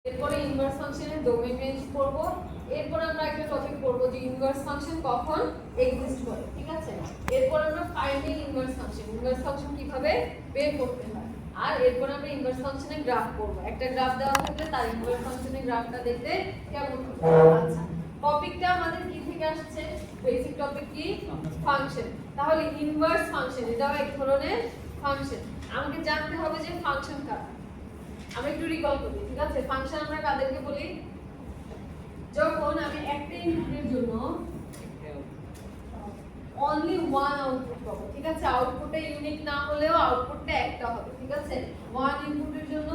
এরপরে ইনভার্স ফাংশনের domain range পড়ব। এরপর আমরা একটা টপিক পড়ব যে ইনভার্স ফাংশন কখন এক্সিস্ট করে, ঠিক আছে। এরপর আমরা ফাইন্ডিং ইনভার্স ফাংশন কিভাবে বের করতে হয়। আর এরপর আমরা ইনভার্স ফাংশনের গ্রাফ পড়ব। একটা গ্রাফ দেওয়া থাকলে তার ইনভার্স ফাংশনের গ্রাফটা দেখতে কেমন হবে। আচ্ছা, টপিকটা আমাদের কি থেকে আসছে? বেসিক টপিক কি? ফাংশন। তাহলে ইনভার্স ফাংশন এটাও এক ধরনের ফাংশন। আমাকে জানতে হবে যে ফাংশন কারা। আমি একটু রিকল করি, ঠিক আছে। ফাংশন আমরা কাদেরকে বলি? যখন আমি একটা ইনপুটের জন্য অনলি ওয়ান আউটপুট পাবো, ঠিক আছে। আউটপুটটা ইউনিক না হলেও আউটপুটটা একটা হবে, ঠিক আছে। ওয়ান ইনপুটের জন্য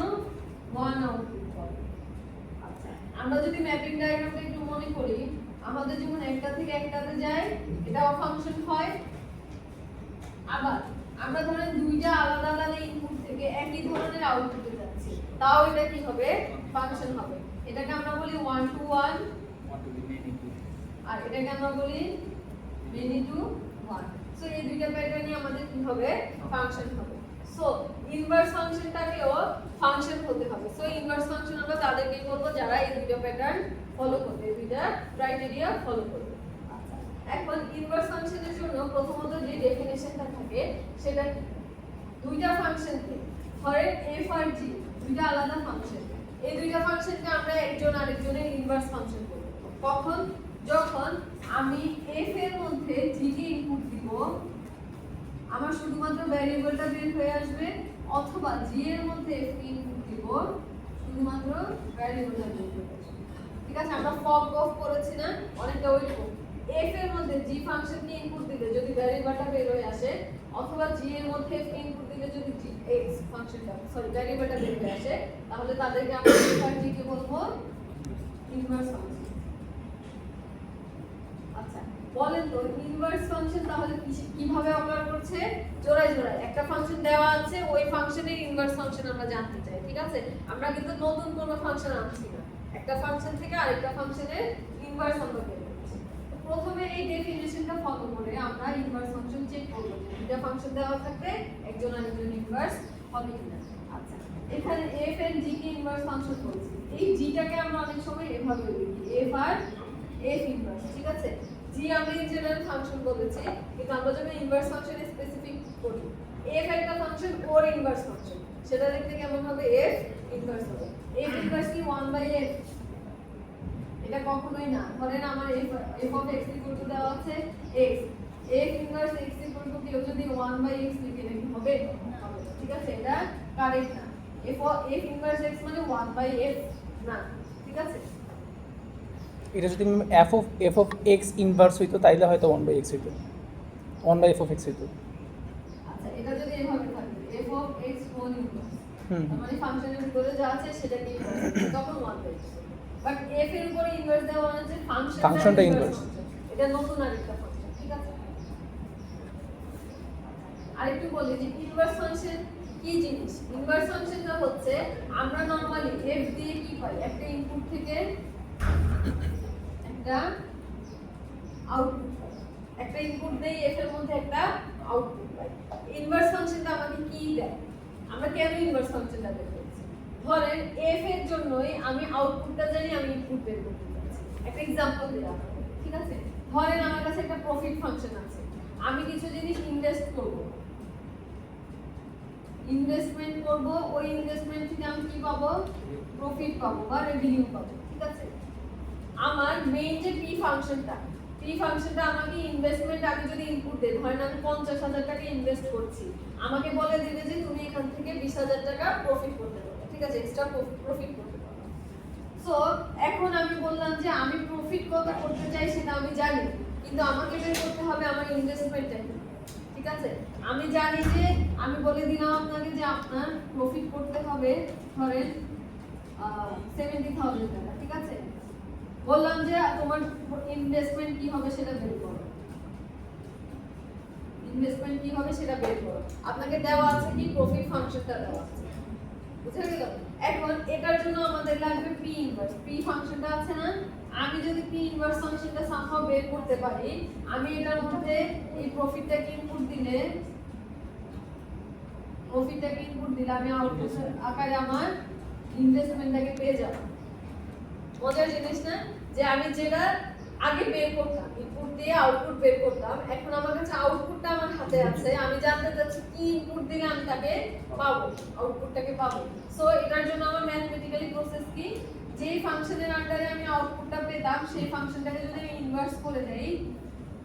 ওয়ান আউটপুট পাবো। আচ্ছা, আমরা যদি ম্যাপিং ডায়াগ্রামটা একটু মনে করি, আমাদের যখন একটা থেকে একটাতে যায় এটাও ফাংশন হয়। আবার আমরা ধরেন দুইটা আলাদা আলাদা ইনপুট থেকে একই ধরনের আউটপুটে যাচ্ছি, তাও এটা কি হবে? ফাংশন হবে। এটাকে আমরা বলি ওয়ান টু ওয়ান, আর এটাকে আমরা বলি মেনি টু ওয়ান। সো এই দুইটা প্যাটার্নই আমাদের কি হবে? ফাংশন হবে। সো ইনভার্স ফাংশনটাকেও ফাংশন হতে হবে। সো ইনভার্স ফাংশন আমরা তাদেরকে বলবো যারা এই দুইটা প্যাটার্ন ফলো করবে, এই দুইটা ক্রাইটেরিয়া ফলো করবে। এখন ইনভার্স ফাংশনের জন্য প্রথমত যে ডেফিনিশনটা থাকে সেটা দুইটা ফাংশনকে, ধরেন f আর g দুইটা আলাদা ফাংশন, এই দুইটা ফাংশনকে আমরা একজন আরেকজনের ইনভার্স ফাংশন বলবো। কখন? যখন আমি f এর মধ্যে g কে ইনপুট দিব, আমার শুধুমাত্র ভ্যারিয়েবলটা বের হয়ে আসবে, অথবা g এর মধ্যে f কে ইনপুট দিব, শুধুমাত্র ভ্যারিয়েবলটা বের হয়ে আসবে, ঠিক আছে। আমরা ফগ অফ করেছি না, অনেকটা ওইরকম। f এর মধ্যে g ফাংশনকে ইনপুট দিলে যদি ভ্যারিয়েবলটা বের হয়ে আসে, অথবা g এর মধ্যে f কে ইনপুট দিলে যদি x ফাংশনটা ভ্যারিয়েবলটা বের হয়ে আসে, তাহলে তাদেরকে আমরা f আর g কে বলবো ইনভার্স ফাংশন। আচ্ছা, বলেন তো ইনভার্স ফাংশন তাহলে কিভাবে অপারেট করছে? জোড়ায় জোড়ায় একটা ফাংশন দেওয়া আছে, ওই ফাংশনের ইনভার্স ফাংশন আমরা জানতে চাই, ঠিক আছে। আমরা কিন্তু নতুন কোনো ফাংশন আনছি না, একটা ফাংশন থেকে আরেকটা ফাংশনের ইনভার্স আমরা বের করছি। প্রথমে এই ডেফিনিশনটা ফলো করে আমরা ইনভার্স ফাংশন চেক করব যে দুটো ফাংশন দেওয়া থাকলে একজন আরেকজন ইনভার্স হবে কিনা। আচ্ছা, এখানে f এন্ড g কে ইনভার্স ফাংশন বলছি। এই g টাকে আমরা অনেক সময় এভাবে লিখি, f আর f ইনভার্স, ঠিক আছে। g আমরা ইন জেনারেল ফাংশন বলেছি, কিন্তু আমরা যখন ইনভার্স ফাংশন স্পেসিফিক করি, f একটা ফাংশন ওর ইনভার্স ফাংশন, সেটা দেখতে কেমন হবে? f ইনভার্স হবে। f ইনভার্স কি 1/f? এটা কখনোই না। ধরেন আমার f of x equal to দেওয়া আছে x, f inverse x equal to কেউ যদি 1/x লিখে নাকি হবে? ঠিক আছে, এটা কারেক্ট না। f ইনভার্স x মানে 1/f না, ঠিক আছে। এটা যদি f of x ইনভার্স হইতো তাইলে হয়তো 1/x হইতো, 1/f of x হইতো। আচ্ছা, এটা যদি এভাবে থাকে f of x whole inverse, মানে ফাংশনের ভিতরে যা আছে সেটাকে তখন 1/x। বাট f এর উপরে ইনভার্স দেওয়া আছে, ফাংশনটা ইনভার্স, এটা নতুন আরেকটা ফাংশন, ঠিক আছে। আরেকটু বলি যে ইনভার্স ফাংশন কি জিনিস। ইনভার্স ফাংশনটা হচ্ছে আমরা নরমালি f দিয়ে কি পাই? একটা ইনপুট থেকে একটা আউটপুট পাই, একটা ইনপুট দেই f এর মধ্যে একটা আউটপুট পাই। ইনভার্স ফাংশনটা আমাকে কি দেয়? আমরা কেন ইনভার্স ফাংশনটা বের করছি? ধরেন f এর জন্যই আমি আউটপুটটা জানি, আমি ইনপুট বের করতে চাচ্ছি। একটা एग्जांपल দিলাম, ঠিক আছে। ধরেন আমার কাছে একটা প্রফিট ফাংশন আছে, আমি কিছু জিনিস ইনভেস্ট করব, ইনভেস্টমেন্ট করব, ওই ইনভেস্টমেন্ট থেকে আমি কি পাবো? প্রফিট পাবো বা রেভিনিউ পাবো, ঠিক আছে। আমার মেইন যে পি ফাংশনটা আমাকে ইনভেস্টমেন্ট আমি যদি ইনপুট দেই, ধরেন আমি 50,000 টাকা ইনভেস্ট করছি, আমাকে বলে দিবে যে তুমি এখান থেকে 20,000 টাকা প্রফিট করতে পারবে, ঠিক আছে, এক্সট্রা প্রফিট করতে পারবে। সো এখন আমি বললাম যে আমি প্রফিট কত করতে চাই সেটা আমি জানি, কিন্তু আমাকে বের করতে হবে আমার ইনভেস্টমেন্টটা কি, ঠিক আছে। আমি জানি যে আমি বলে দিলাম আপনাকে যে আপনার প্রফিট করতে হবে ধরেন 70,000 টাকা, ঠিক আছে। বললাম যে তোমার ইনভেস্টমেন্ট কি হবে সেটা বের করো, ইনভেস্টমেন্ট কি হবে সেটা বের করো। আপনাকে দেওয়া আছে কি? প্রফিট ফাংশনটা দেওয়া আছে, বুঝা গেল। এখন এটার জন্য আমাদের লাগবে পি ইনভার্স। পি ফাংশনটা আছে না, আমি যদি পি ইনভার্স ফাংশনটা সামহাউ বের করতে পারি, আমি এটার মধ্যে এই প্রফিটটাকে ইনপুট দিলে আমি আউটপুট আকারে আমার ইনভেস্টমেন্টটাকে পেয়ে যাব। মজার জিনিস না যে আমি যেটা আগে বের করতাম ইনপুট দিয়ে আউটপুট বের করতাম, এখন আমার কাছে আউটপুটটা আমার হাতে আছে, আমি জানতে চাচ্ছি কি ইনপুট দিলে আমি তাকে পাবো, আউটপুটটাকে পাবো। সো এটার জন্য আমার ম্যাথমেটিক্যালি প্রসেস কি, যেই ফাংশনের আন্ডারে আমি আউটপুটটা পেতাম সেই ফাংশনটাকে যদি আমি ইনভার্স করে দেই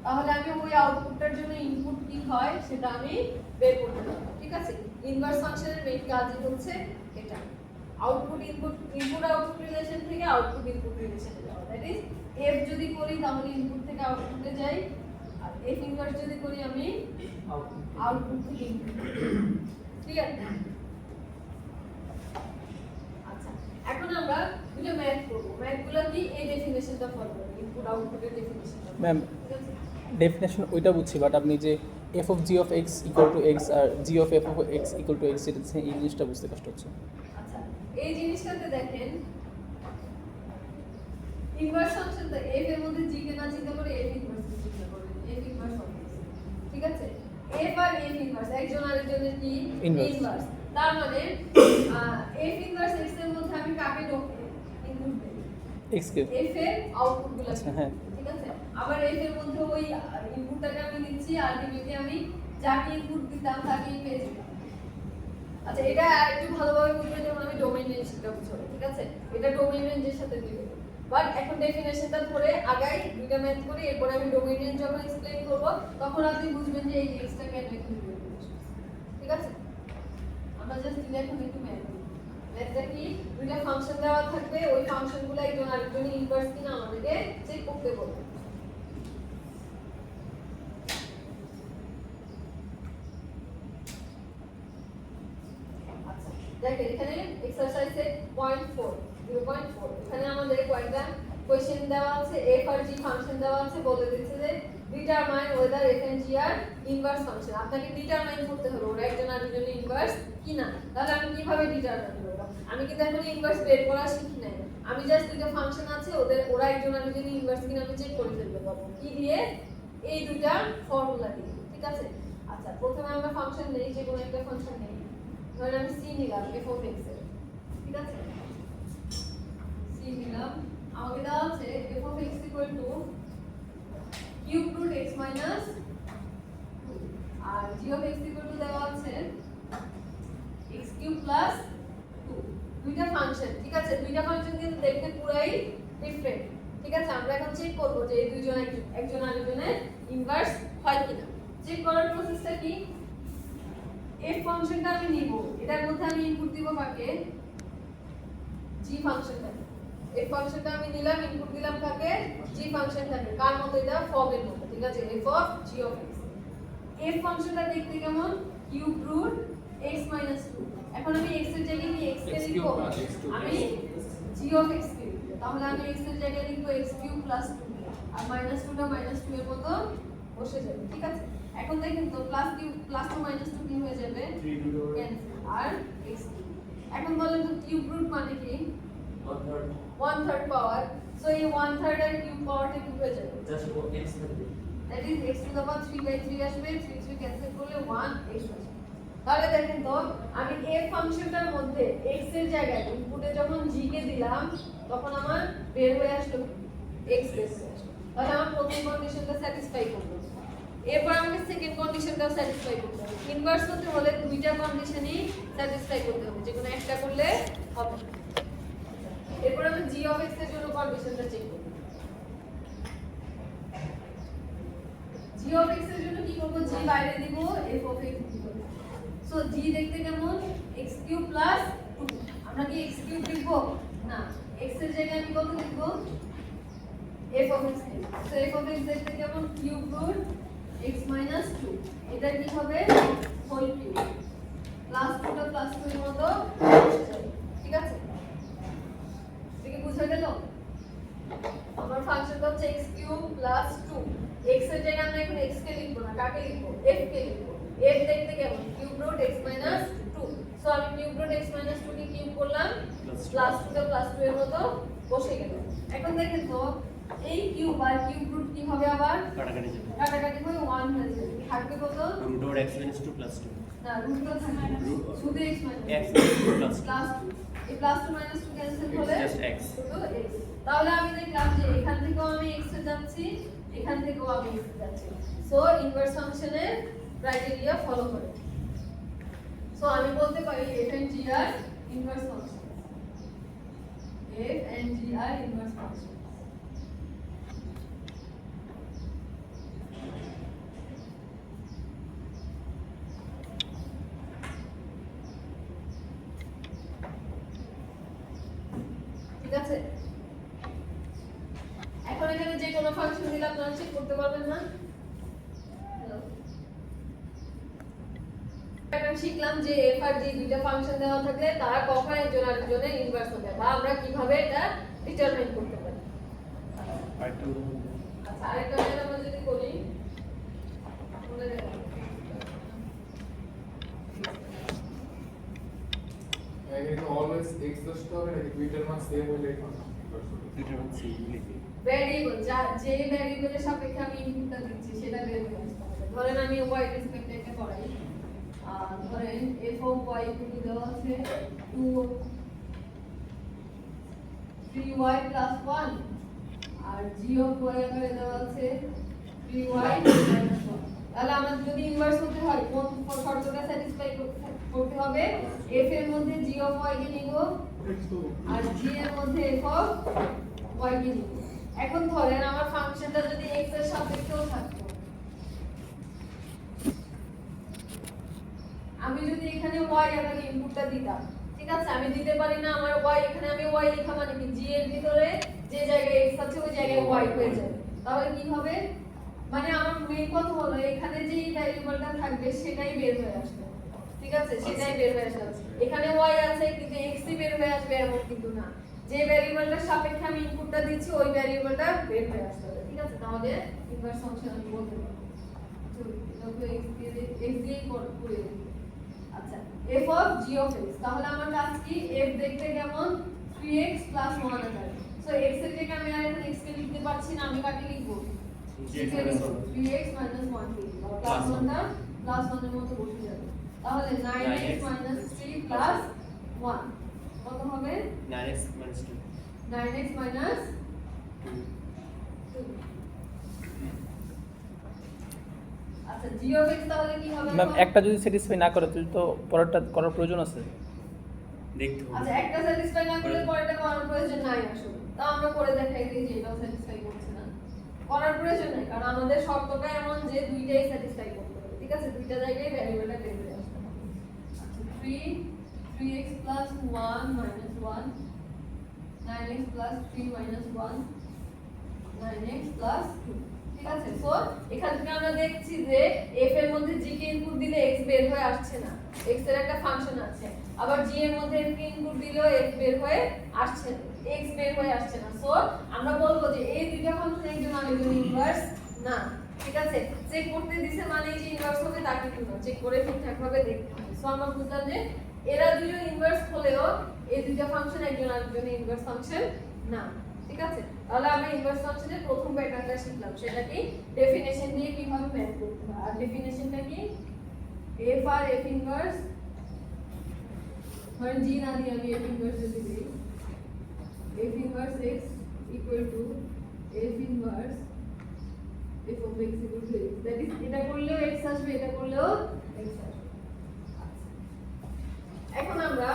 তাহলে আমি ওই আউটপুটটার জন্য ইনপুট কি হয় সেটা আমি বের করতে পারবো। ঠিক আছে, ইনভার্স ফাংশনের মেইন কাজই হচ্ছে এটা, output input, input output relation থেকে আউটপুট ইনপুট রিলেশনে যাওয়া। দ্যাট ইজ এফ যদি করি তাহলে ইনপুট থেকে আউটপুটে যাই, আর এফ ইনভার্স যদি করি আমি আউটপুট থেকে ইনপুট। ঠিক আছে, আচ্ছা এখন আমরা দুটো ম্যাথ করব। ম্যাথগুলো কি এই ডেফিনেশনটা ফলো করব, ইনপুট আউটপুটের ডেফিনেশনটা। ম্যাম ডেফিনেশন ওইটা বুঝছি, বাট আপনি যে f of g of x equal to x আর g of f of x equal to x, এটা এই জিনিসটা বুঝতে কষ্ট হচ্ছে। আচ্ছা এই জিনিসটাতে দেখেন ইনভার্স ফাংশনটা f এর মধ্যে g কে না চিন্তা করে f ইনভার্স চিন্তা করবেন, f ইনভার্স হবে। ঠিক আছে, f আর f ইনভার্স একজন আরেকজনের কি ইনভার্স, তার মানে f ইনভার্স x এর মধ্যে আমি কাকে ইনপুট দেব, x কে, f এর আউটপুটগুলো। আচ্ছা হ্যাঁ ঠিক আছে, আবার f এর মধ্যে ওই ইনপুটটাকে আমি দিচ্ছি, আলটিমেটলি আমি যাকে ইনপুট দিতাম তাকেই পেয়ে যেতাম। আচ্ছা এটা একটু ভালোভাবে বুঝবেন যখন আমি ডোমেইন রেঞ্জটা বুঝাবো। ঠিক আছে, এটা ডোমেইন রেঞ্জের সাথে মিলে, বাট এখন ডেফিনেশনটা ধরে আগাই দুইটা ম্যাথ করে, এরপর আমি ডোমেইন রেঞ্জ যখন এক্সপ্লেইন করব তখন আপনি বুঝবেন যে এই জিনিসটা কেন এখানে বের হচ্ছে। ঠিক আছে, আমরা জাস্ট দিলে এখন একটু ম্যাথ করি। ম্যাথটা কি, দুইটা ফাংশন দেওয়া থাকবে, ওই ফাংশনগুলো একজন আরেকজনের ইনভার্স কিনা আমাদেরকে চেক করতে বলবে। দেখেন এখানে এক্সারসাইজে 0.4 এখানে আমাদের কয়েকটা কোশ্চেন দেওয়া আছে, f আর g ফাংশন দেওয়া আছে, বলে দিচ্ছে যে determine whether f and g আর ইনভার্স ফাংশন। আপনাকে ডিটারমাইন করতে হবে ওরা একজন আরেকজনের ইনভার্স কিনা। তাহলে আমি কিভাবে ডিটারমাইন করব, আমি কিন্তু এখন ইনভার্স বের করা শিখি নাই, আমি জাস্ট দুইটা ফাংশন আছে ওরা একজন আরেকজনের ইনভার্স কিনা আমি চেক করে ফেলতে পারবো কি দিয়ে, এই দুইটা ফর্মুলা দিয়ে। ঠিক আছে, আচ্ছা প্রথমে আমরা ফাংশন নেই, যে কোনো একটা ফাংশন নেই, ধরেন আমি c নিলাম f of x এর। ঠিক আছে, c নিলাম, আমাকে দেওয়া আছে f of x equal to cube root x minus 2 R g of x equal to দেওয়া আছে x cube plus 2। দুইটা ফাংশন, ঠিক আছে, দুইটা ফাংশন কিন্তু দেখতে পুরাই ডিফারেন্ট। ঠিক আছে, আমরা এখন চেক করব যে এই দুইজন একজন আরেকজনের ইনভার্স হয় কিনা। চেক করার প্রসেসটা কি, f ফাংশনটা আমি নিব, এটার মধ্যে আমি ইনপুট দিব কাকে, g ফাংশনটা। f ফাংশনটা আমি নিলাম, ইনপুট দিলাম কাকে, g ফাংশনটাকে। কার মতো, এটা ফর্মের মতো। ঠিক আছে, f of g of x। f ফাংশনটা দেখতে কেমন, কিউব রুট x minus 2। এখন আমি x এর জায়গায় কি x কে লিখব, আমি g of x কে লিখব, তাহলে আমি x এর জায়গায় লিখব x cube plus 2 আর minus 2 টা minus 2 এর মতো বসে যাবে। ঠিক আছে, এখন দেখেন তো plus cube plus two minus 2 কি হয়ে যাবে, ক্যান্সেল, আর x কিউব। এখন বলেন তো কিউব রুট মানে কি, 1/3 পাওয়ার। সো এই 1/3 আর কিউব পাওয়ারটা কি হয়ে যাবে, that is x to the power 3/3 আসবে, 3 3 ক্যান্সেল করলে 1x আসবে। তাহলে দেখেন তো আমি f ফাংশনটার মধ্যে x এর জায়গায় ইনপুটে যখন g কে দিলাম তখন আমার বের হয়ে আসলো x বের হয়ে আসলো। তাহলে আমার প্রথম কন্ডিশনটা স্যাটিসফাই করলো, এরপর আমাকে সেকেন্ড কন্ডিশনটাও স্যাটিসফাই করতে হবে। ইনভার্স হতে হলে দুইটা কন্ডিশনই স্যাটিসফাই করতে হবে, যে কোনো একটা করলে হবে না। এরপর আমি g of x এর জন্য কন্ডিশনটা চেক করব। g of x এর জন্য কি করব, g বাইরে দিব, f of x দিব। সো g দেখতে কেমন, x কিউব প্লাস 2। আমরা কি x কিউব লিখব না, x এর জায়গায় আমি কত লিখব, f of x। So f of x দেখতে কেমন, কিউব রুট x minus 2। এটা কি হবে, হোল কিউব প্লাস 2 টা প্লাস 2 এর মতো বসে যাবে। ঠিক আছে, এটাকে বুঝা গেল। আমার ফাংশনটা হচ্ছে x কিউব প্লাস 2। x এর জায়গায় আমরা এখন x কে লিখব না, কাকে লিখব, f কে লিখব। f দেখতে কেমন, cube root x minus 2। So আমি কিউব রুট x minus 2 কে কিউব করলাম, প্লাস 2 টা প্লাস 2 এর মতো বসে গেল। এখন দেখেন তো এই কিউব আর কিউব রুট কি হবে, আবার কাটাকাটি যাবে, কাটাকাটি হয়ে 1 হয়ে যাবে। থাকবে কত, root over x minus 2 plus 2 না রুট তো থাকবে না, শুধু x minus x plus 2 plus 2। এই plus two minus two cancel হলে just x শুধু x। তাহলে আমি দেখলাম যে এখান থেকেও আমি x এ যাচ্ছি, এখান থেকেও আমি x এ যাচ্ছি। সো ইনভার্স ফাংশনের ক্রাইটেরিয়া ফলো করে। সো আমি বলতে পারি f and g আর inverse function. f and g আর ইনভার্স ফাংশন। ঠিক আছে, এখন এখানে যে কোনো ফাংশন দিলে আপনারা চেক করতে পারবেন না। এখন শিখলাম যে f আর g দুইটা ফাংশন দেওয়া থাকলে তারা কখন একজন আরেকজনের ইনভার্স হবে বা আমরা কিভাবে এটা ডিটারমাইন করতে পারি। আচ্ছা, আরেকটা ম্যাথ আমরা যদি করি মনে রাখবেন। এখানে অলওয়েজ x দশটা হবে নাকি দুইটার মান সেম হলে ভ্যারিয়েবল যে ভ্যারিয়েবলের সাপেক্ষে আমি ইনপুটটা দিচ্ছি সেটা বের করে আসতে হবে। ধরেন আমি y রেসপেক্টে একটা করাই, ধরেন f of y ইকুয়াল দেওয়া আছে 3y plus 1 R g of y আকারে দেওয়া আছে 3y minus 1। তাহলে আমাদের যদি ইনভার্স হতে হয় কোন শর্তটা স্যাটিসফাই করতে হবে? f এর মধ্যে g of y কে নিব আর g এর মধ্যে f of y কে নিব। এখন ধরেন আমার ফাংশনটা যদি x এর সাপেক্ষেও থাকতো, আমি যদি এখানে y আকারে ইনপুটটা দিতাম, ঠিক আছে, আমি দিতে পারি না আমার y, এখানে আমি y লেখা মানে কি g এর ভিতরে যে জায়গায় x আছে ওই জায়গায় y হয়ে যাবে। তাহলে কি হবে? মানে আমার মেইন কথা হলো এখানে যে ভ্যারিয়েবলটা থাকবে সেটাই বের হয়ে আসবে। ঠিক আছে, সেটাই বের হয়ে আসবে। এখানে y আছে কিন্তু x ই বের হয়ে আসবে এমন কিন্তু না, যে ভ্যারিয়েবলটার সাপেক্ষে আমি ইনপুটটা দিচ্ছি ওই ভ্যারিয়েবলটা বের হয়ে আসতে হবে। ঠিক আছে, তাহলে ইনভার্স ফাংশন আমি বলতে পারবো x দিয়ে করে দিই। আচ্ছা, f of g of x, তাহলে আমার কাজ কি? f দেখতে কেমন? 3x 1 আকারে। সো x এর জায়গায় আমি আর এখানে x কে লিখতে পারছি না, আমি কাকে লিখব? 3x 1 কে লিখব। প্লাস 1 টা প্লাস 1 এর মতো বসে যাবে। তাহলে 9x 3 প্লাস 1 কত হবে? 9x minus 2 9x minus 2। আচ্ছা, g of x তাহলে কি হবে? ম্যাম একটা যদি স্যাটিসফাই না করে তাহলে তো পরেরটা করার প্রয়োজন আছে। দেখতে হবে। আচ্ছা, একটা স্যাটিসফাই না করলে পরেরটা করার প্রয়োজন নাই আসলে। তা আমরা করে দেখাই দিই যে এটাও স্যাটিসফাই করছে না। করার প্রয়োজন নাই কারণ আমাদের শর্তটা এমন যে দুইটাই স্যাটিসফাই করতে হবে। ঠিক আছে, দুইটা জায়গায় ভ্যারিয়েবলটা বের করে আসতে হবে। আচ্ছা, 3x 1 minus 1 9x 3 minus 1 9x 2। ঠিক আছে, সো এখান থেকে আমরা দেখছি যে f এর মধ্যে g কে ইনপুট দিলে x বের হয়ে আসছে না, x এর একটা ফাংশন আছে। আবার g এর মধ্যে f কে ইনপুট দিলেও x বের হয়ে আসছে না, x বের হয়ে আসছে না। সো আমরা বলবো যে এই দুইটা ফাংশন একজন আরেকজন ইনভার্স না। ঠিক আছে, চেক করতে দিছে মানে যে ইনভার্স হবে তা কিন্তু না, চেক করে ঠিকঠাক ভাবে দেখতে হবে। সো আমরা বুঝলাম যে এরা দুইজন ইনভার্স হলেও এই দুইটা ফাংশন একজন আরেকজনের ইনভার্স ফাংশন না। ঠিক আছে, তাহলে আমরা ইনভার্স ফাংশনের প্রথম প্যাটার্নটা শিখলাম, সেটা কি ডেফিনেশন দিয়ে কিভাবে ম্যাথ করতে হয়। আর ডেফিনেশনটা কি? f আর f ইনভার্স, ধরেন g না দিয়ে আমি f ইনভার্স যদি দিই, f inverse x equal to f inverse f of x equal to x, that is এটা করলেও x আসবে, এটা করলেও x আসবে। এখন আমরা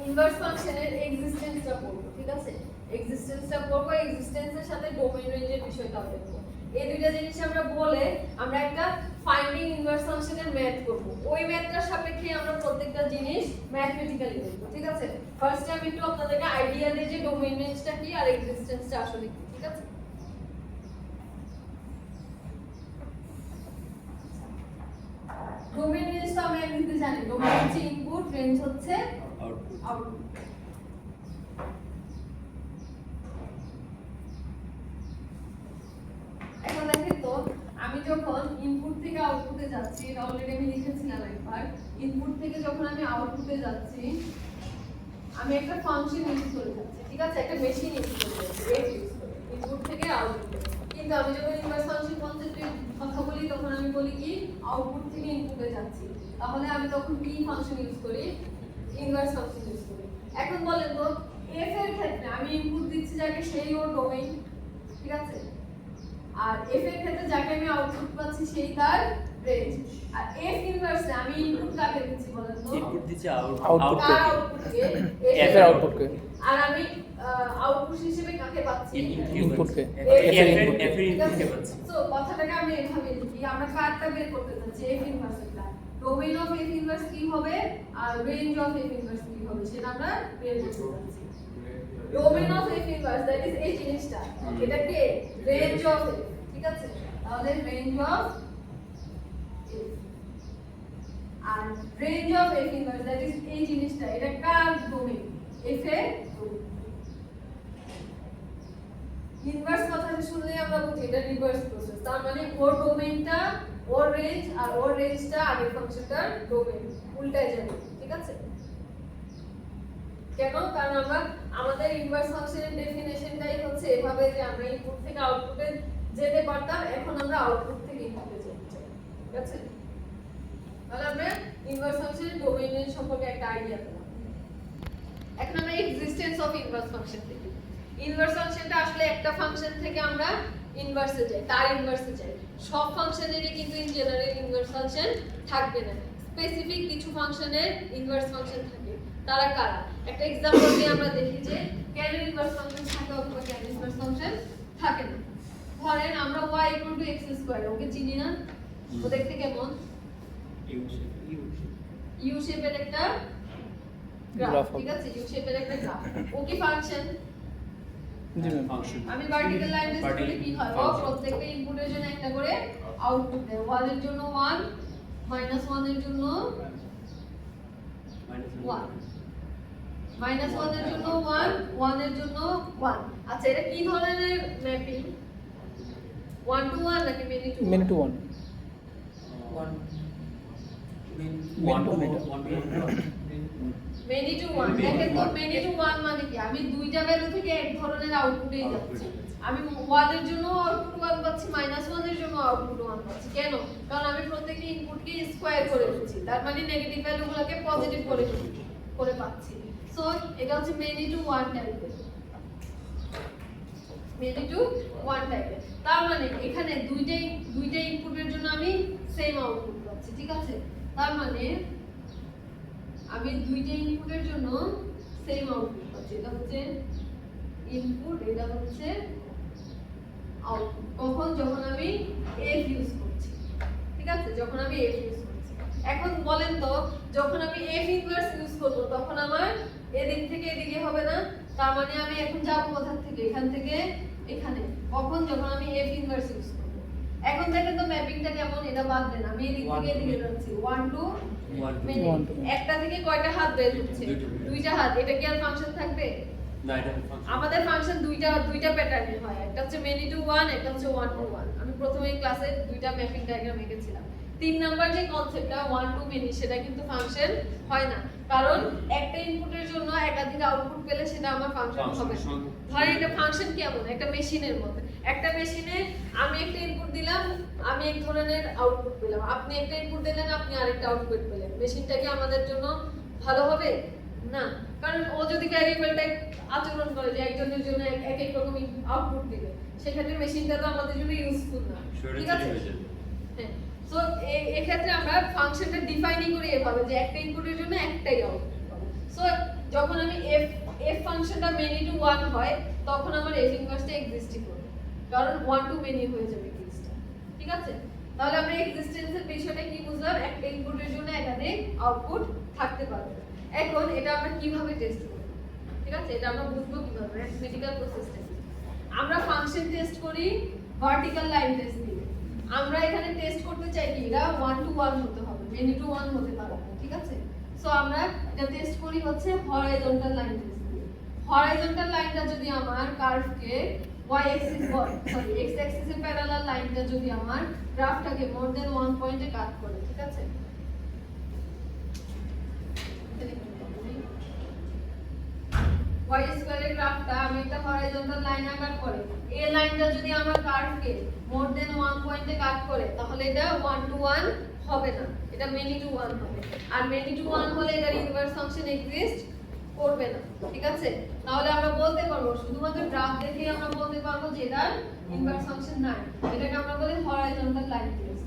ইনভার্স ফাংশনের এক্সিস্টেন্সটা পড়ব। ঠিক আছে, এক্সিস্টেন্সটা পড়ব, এক্সিস্টেন্সের সাথে ডোমেইন রেঞ্জের বিষয়টাও দেখব। এই দুইটা জিনিস আমরা বলে আমরা একটা ফাইন্ডিং ইনভার্স ফাংশনের ম্যাথ করব। ওই ম্যাথটার সাপেক্ষে আমরা প্রত্যেকটা জিনিস ম্যাথমেটিক্যালি দেখব। ঠিক আছে, ফার্স্টে আমি একটু আপনাদেরকে আইডিয়া দেই যে ডোমেইন রেঞ্জটা কি আর এক্সিস্টেন্সটা আসলে কি। ঠিক আছে, ডোমেইন রেঞ্জ তো আমরা এমনিতে জানি, ডোমেইন হচ্ছে ইনপুট, রেঞ্জ হচ্ছে আউটপুট। এখন দেখেন তো আমি যখন ইনপুট থেকে আউটপুটে যাচ্ছি, এটা অলরেডি আমি লিখেছিলাম একবার, ইনপুট থেকে যখন আমি আউটপুটে যাচ্ছি আমি একটা ফাংশন ইউজ করে যাচ্ছি। ঠিক আছে, একটা মেশিন ইউজ করে যাচ্ছি, f ইউজ করে ইনপুট থেকে আউটপুটে। কিন্তু আমি যখন ইনভার্স ফাংশন কনসেপ্টে কথা বলি তখন আমি বলি কি আউটপুট থেকে ইনপুটে যাচ্ছি, তাহলে আমি তখন কি ফাংশন ইউজ করি? ইনভার্স ফাংশন ইউজ করি। এখন বলেন তো f এর ক্ষেত্রে আমি ইনপুট দিচ্ছি যাকে সেই ওর ডোমেইন, ঠিক আছে, আর f এর ক্ষেত্রে যাকে আমি আউটপুট পাচ্ছি সেই তার রেঞ্জ। আর f ইনভার্সে আমি ইনপুট কাকে দিচ্ছি বলেন তো? ইনপুট দিচ্ছে Output তার আউটপুটকে, f এর আউটপুটকে, আর আমি আউটপুট হিসেবে কাকে পাচ্ছি? ইনপুটকে, f f এর এর ইনপুট। ইনপুটকে পাচ্ছি। সো কথাটাকে আমি এভাবে লিখি, আমরা কারটা বের করতে যাচ্ছি f ইনভার্সটা। ডোমেইন অফ f ইনভার্স কি হবে আর রেঞ্জ অফ f ইনভার্স কি হবে সেটা আমরা বের করতে যাচ্ছি। Domain of f inverse that is এই জিনিসটা, এটা কি রেঞ্জ অফ f, ঠিক আছে, তাহলে রেঞ্জ অফ f আর range of f inverse that is এই জিনিসটা, এটা কার ডোমেইন? f এর ডোমেইন। ইনভার্স কথাটা শুনলে আমরা বুঝি এটা রিভার্স প্রসেস, তার মানে ওর ডোমেইনটা ওর রেঞ্জ আর ওর রেঞ্জটা আগের ফাংশনটার ডোমেইন উল্টায় যাবে, ঠিক আছে। কেন? কারণ আমরা আমাদের ইনভার্স ফাংশনের ডেফিনেশনটাই হচ্ছে এভাবে যে আমরা ইনপুট থেকে আউটপুটে যেতে পারতাম, এখন আমরা আউটপুট থেকে ইনপুটে যেতে চাই, ঠিক আছে। তাহলে আমরা ইনভার্স ফাংশনের ডোমেইনের সম্পর্কে একটা আইডিয়া পেলাম। এখন আমরা এক্সিস্টেন্স অফ ইনভার্স ফাংশন দেখি। ইনভার্স ফাংশনটা আসলে একটা ফাংশন থেকে আমরা ইনভার্সে যাই, তার ইনভার্সে যাই। সব ফাংশনেরই কিন্তু ইন জেনারেল ইনভার্স ফাংশন থাকবে না, স্পেসিফিক কিছু ফাংশনের ইনভার্স ফাংশন থাকে। তারা কারা? একটা एग्जांपल দিয়ে আমরা দেখি যে কেন ইনভার্স ফাংশন থাকে অথবা কেন ইনভার্স ফাংশন থাকে না। ধরেন আমরা y = x², ওকে চিনি না? ও দেখতে কেমন? ইউ শেপের একটা গ্রাফ, ঠিক আছে, ইউ শেপের একটা গ্রাফ। ও কি ফাংশন? জি ম্যাম। ফাংশন আমি ভার্টিক্যাল লাইন টেস্ট করলে কি হয়? ও প্রত্যেকটা ইনপুটের জন্য একটা করে আউটপুট দেয়। 1 এর জন্য 1, -1 এর জন্য 1, -1 এর জন্য 1, 1 এর জন্য 1। আচ্ছা, এটা কি ধরনের ম্যাপিং? 1 to 1 নাকি many two 1? Many two 1, many two 1। দেখেন তো মেনি টু 1 মানে কি? আমি দুইটা ভ্যালু থেকে এক ধরনের আউটপুটেই যাচ্ছি। আমি 1 এর জন্য আউটপুট 1 পাচ্ছি, -1 এর জন্য আউটপুট 1 পাচ্ছি। কেন? কারণ আমি প্রত্যেকটা ইনপুটকে স্কয়ার করে দিচ্ছি, তার মানে নেগেটিভ ভ্যালুগুলোকে পজিটিভ করে পাচ্ছি। সো এটা হচ্ছে মেনি টু 1 টাইপের, মেনি টু 1 টাইপের। তার মানে এখানে দুইটা ইনপুটের জন্য আমি সেম আউটপুট পাচ্ছি, ঠিক আছে। তার মানে আমি দুইটা ইনপুটের জন্য সেম আউটপুট পাচ্ছি। এটা হচ্ছে ইনপুট, এটা হচ্ছে আউটপুট। কখন? যখন আমি f ইউজ করছি, ঠিক আছে, যখন আমি f ইউজ করছি। এখন বলেন তো যখন আমি f ইনভার্স ইউজ করব তখন আমার এদিক থেকে এদিকে হবে না? তার মানে আমি এখন যাব কোথা থেকে? এখান থেকে এখানে। কখন? যখন আমি f ইনভার্স ইউজ করব। এখন দেখেন তো ম্যাপিংটা কেমন, এটা বাদ দেন, আমি এদিক থেকে এদিকে যাচ্ছি 1 to মেনি। একটা থেকে কয়টা হাত বের হচ্ছে? দুইটা হাত। এটা কি আর ফাংশন থাকবে? না, এটা ফাংশন। আমাদের ফাংশন দুইটা প্যাটার্নের হয়, একটা হচ্ছে মেনি টু 1, একটা হচ্ছে 1 to 1। আমি প্রথমেই ক্লাসে দুইটা ম্যাপিং ডায়াগ্রাম এঁকেছিলাম। 3 নাম্বার যে কনসেপ্টটা 1 to many, সেটা কিন্তু ফাংশন হয় না, কারণ একটা ইনপুটের জন্য একাধিক আউটপুট পেলে সেটা আমার ফাংশন হবে না। ধরেন এটা ফাংশন কেমন? একটা মেশিনের মতো। একটা মেশিনে আমি একটা ইনপুট দিলাম, আমি এক ধরনের আউটপুট পেলাম, আপনি একটা ইনপুট দিলেন, আপনি আরেকটা আউটপুট পেলেন। মেশিনটা কি আমাদের জন্য ভালো হবে? না, কারণ ও যদি ভ্যারিয়েবলটা আচরণ করে যে একজনের জন্য এক এক রকম আউটপুট দিবে, সেক্ষেত্রে মেশিনটা তো আমাদের জন্য ইউজফুল না, ঠিক আছে। হ্যাঁ, সো এই ক্ষেত্রে আমরা ফাংশনটা ডিফাইনিং করি এভাবে যে একটা ইনপুটের জন্য একটাই আউটপুট পাবো। সো যখন আমি f ফাংশনটা মেনি টু 1 হয় তখন আমার f ইনভার্সটা এক্সিস্টই করবে, কারণ 1 to many হয়ে যাবে কেসটা, ঠিক আছে। তাহলে আমরা এক্সিস্টেন্সের বিষয়টা কি বুঝলাম? একটা ইনপুটের জন্য একাধিক আউটপুট থাকতে পারবে। এখন এটা আমরা কিভাবে টেস্ট করব, ঠিক আছে, এটা আমরা বুঝবো কিভাবে? ম্যাথমেটিক্যাল প্রসেসটা কি? আমরা ফাংশন টেস্ট করি ভার্টিক্যাল লাইন টেস্ট দিয়ে। আমরা এখানে টেস্ট করতে চাই কি এটা 1 to 1 হতে হবে, মেনি টু 1 হতে পারে না, ঠিক আছে। সো আমরা এটা টেস্ট করি হচ্ছে হরাইজন্টাল লাইন টেস্ট দিয়ে। হরাইজন্টাল লাইনটা যদি আমার কার্ভকে y axis x axis এর প্যারালাল লাইনটা যদি আমার গ্রাফটাকে মোর দেন 1 পয়েন্টে কাট করে, ঠিক আছে। y স্কয়ারের গ্রাফটা আমি একটা হরাইজন্টাল লাইন আকার করে, এই লাইনটা যদি আমার কার্ভকে মোর দেন 1 পয়েন্টে কাট করে, তাহলে এটা 1 to 1 হবে না, এটা মেনি টু 1 হবে। আর মেনি টু 1 হলে এটার ইনভার্স ফাংশন এক্সিস্ট করবে না, ঠিক আছে? তাহলে আমরা বলতে পারবো শুধুমাত্র গ্রাফ দেখেই আমরা বলতে পারবো যে এটার ইনভার্স ফাংশন নাই। এটাকে আমরা বলি horizontal line test.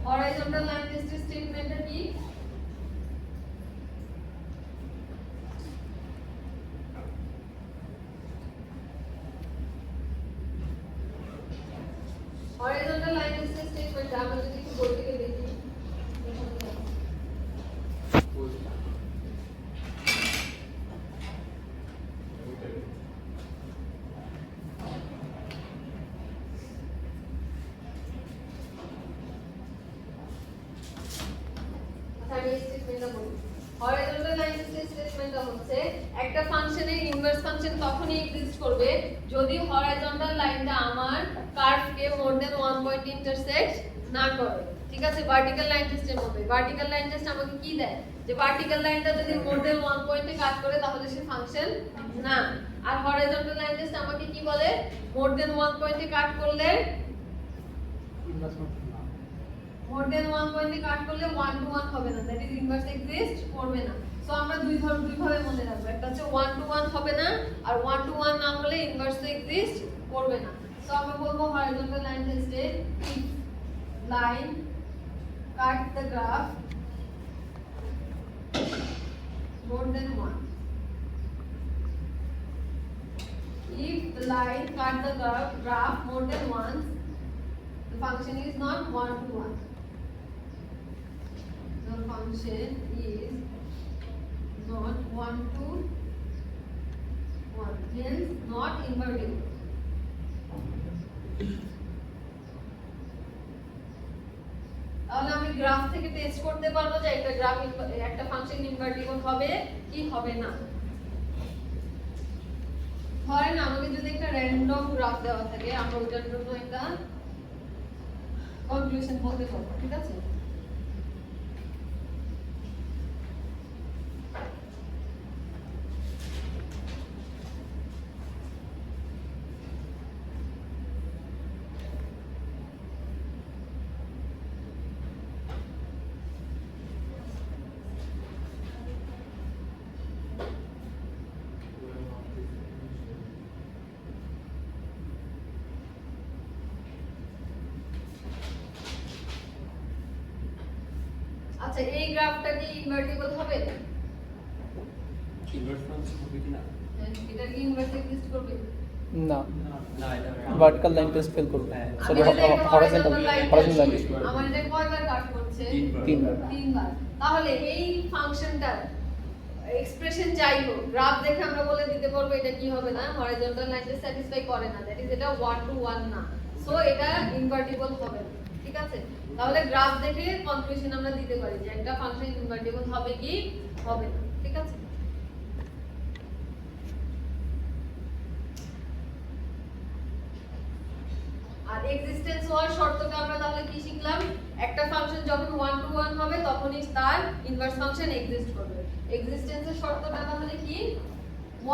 Horizontal line টেস্টের স্টেটমেন্টটা কি? হরাইজন্টাল লাইন টেস্টের স্টেটমেন্ট আমরা যদি একটু বই থেকে দেখি। হরাইজন্টাল লাইন টেস্টের স্টেটমেন্টটা হচ্ছে একটা ফাংশনের ইনভার্স ফাংশন তখনই এক্সিস্ট করবে যদি হরাইজন্টাল লাইনটা আমার কার্ভকে মোর দ্যান 1 পয়েন্ট ইন্টারসেক্ট না করে, ঠিক আছে? ভার্টিক্যাল লাইন টেস্টের মতো ভার্টিক্যাল লাইন টেস্ট আমাকে কি দেয় যে ভার্টিক্যাল লাইনটা যদি মোর দ্যান 1 পয়েন্টে কাট করে তাহলে সে ফাংশন না। আর হরাইজন্টাল লাইন টেস্ট আমাকে কি বলে মোর দ্যান 1 পয়েন্টে কাট করলে মোর দেন 1 পয়েন্টে কাট করলে 1 টু 1 হবে না, দ্যাট ইজ ইনভার্স এক্সিস্ট করবে না। সো আমরা দুই ভাবে মনে রাখবো, একটা হচ্ছে 1 টু 1 হবে না আর 1 টু 1 না হলে ইনভার্স তো এক্সিস্ট করবে না। সো আমরা বলবো হরাইজন্টাল লাইন টেস্টে if line cut the graph more than 1, if the line cut the graph more than once, the function is not 1 to 1. The function is not 1 to 1, hence not invertible. তাহলে আমি graph থেকে test করতে পারবো যে একটা function invertible হবে কি হবে না। ধরেন আমাকে যদি একটা র্যান্ডম গ্রাফ দেওয়া থাকে আমরা ওটার জন্য একটা কনক্লুশন বলতে পারবো, ঠিক আছে? আচ্ছা, এই গ্রাফটা কি ইনভার্টিবল হবে? ইনভার্স ফাংশন হবে কিনা? এটা কি ইনভার্স এক্সিস্ট করবে? না, না এটা ভার্টিক্যাল লাইন টেস্ট ফেল করবে। সরি, হরাইজন্টাল লাইন টেস্ট আমার এটা কয়বার কাট করছে? তিনবার। তিনবার। তাহলে এই ফাংশনটার এক্সপ্রেশন যাই হোক গ্রাফ দেখে আমরা বলে দিতে পারবো এটা কি হবে না, হরাইজন্টাল লাইনটা স্যাটিসফাই করে না, দ্যাট ইজ এটা 1 টু 1 না, সো এটা ইনভার্টিবল হবে না, ঠিক আছে? তাহলে গ্রাফ দেখে কনক্লুশন আমরা দিতে পারি যে একটা ফাংশন ইনভার্টিবল হবে কি হবে না, ঠিক আছে? আর এক্সিস্টেন্স হওয়ার শর্তটা আমরা তাহলে কি শিখলাম? একটা ফাংশন যখন 1 টু 1 হবে তখনই তার ইনভার্স ফাংশন এক্সিস্ট করবে। এক্সিস্টেন্সের শর্তটা তাহলে কি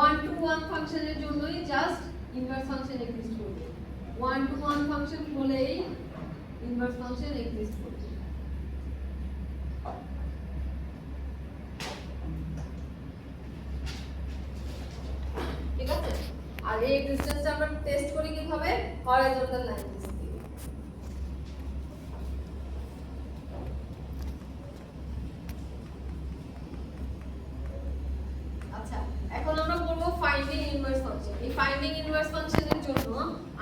1 টু 1 ফাংশনের জন্যই জাস্ট ইনভার্স ফাংশন এক্সিস্ট করবে। 1 টু 1 ফাংশন হলেই ইনভার্স ফাংশন এক্সিস্ট করবে। ঠিক আছে? আর এই এক্সিস্টেন্সটা আমরা টেস্ট করি কিভাবে? হরাইজন্টাল লাইন টেস্ট দিয়ে। আচ্ছা, এখন আমরা করব ফাইন্ডিং ইনভার্স ফাংশন। এই ফাইন্ডিং ইনভার্স ফাংশনের জন্য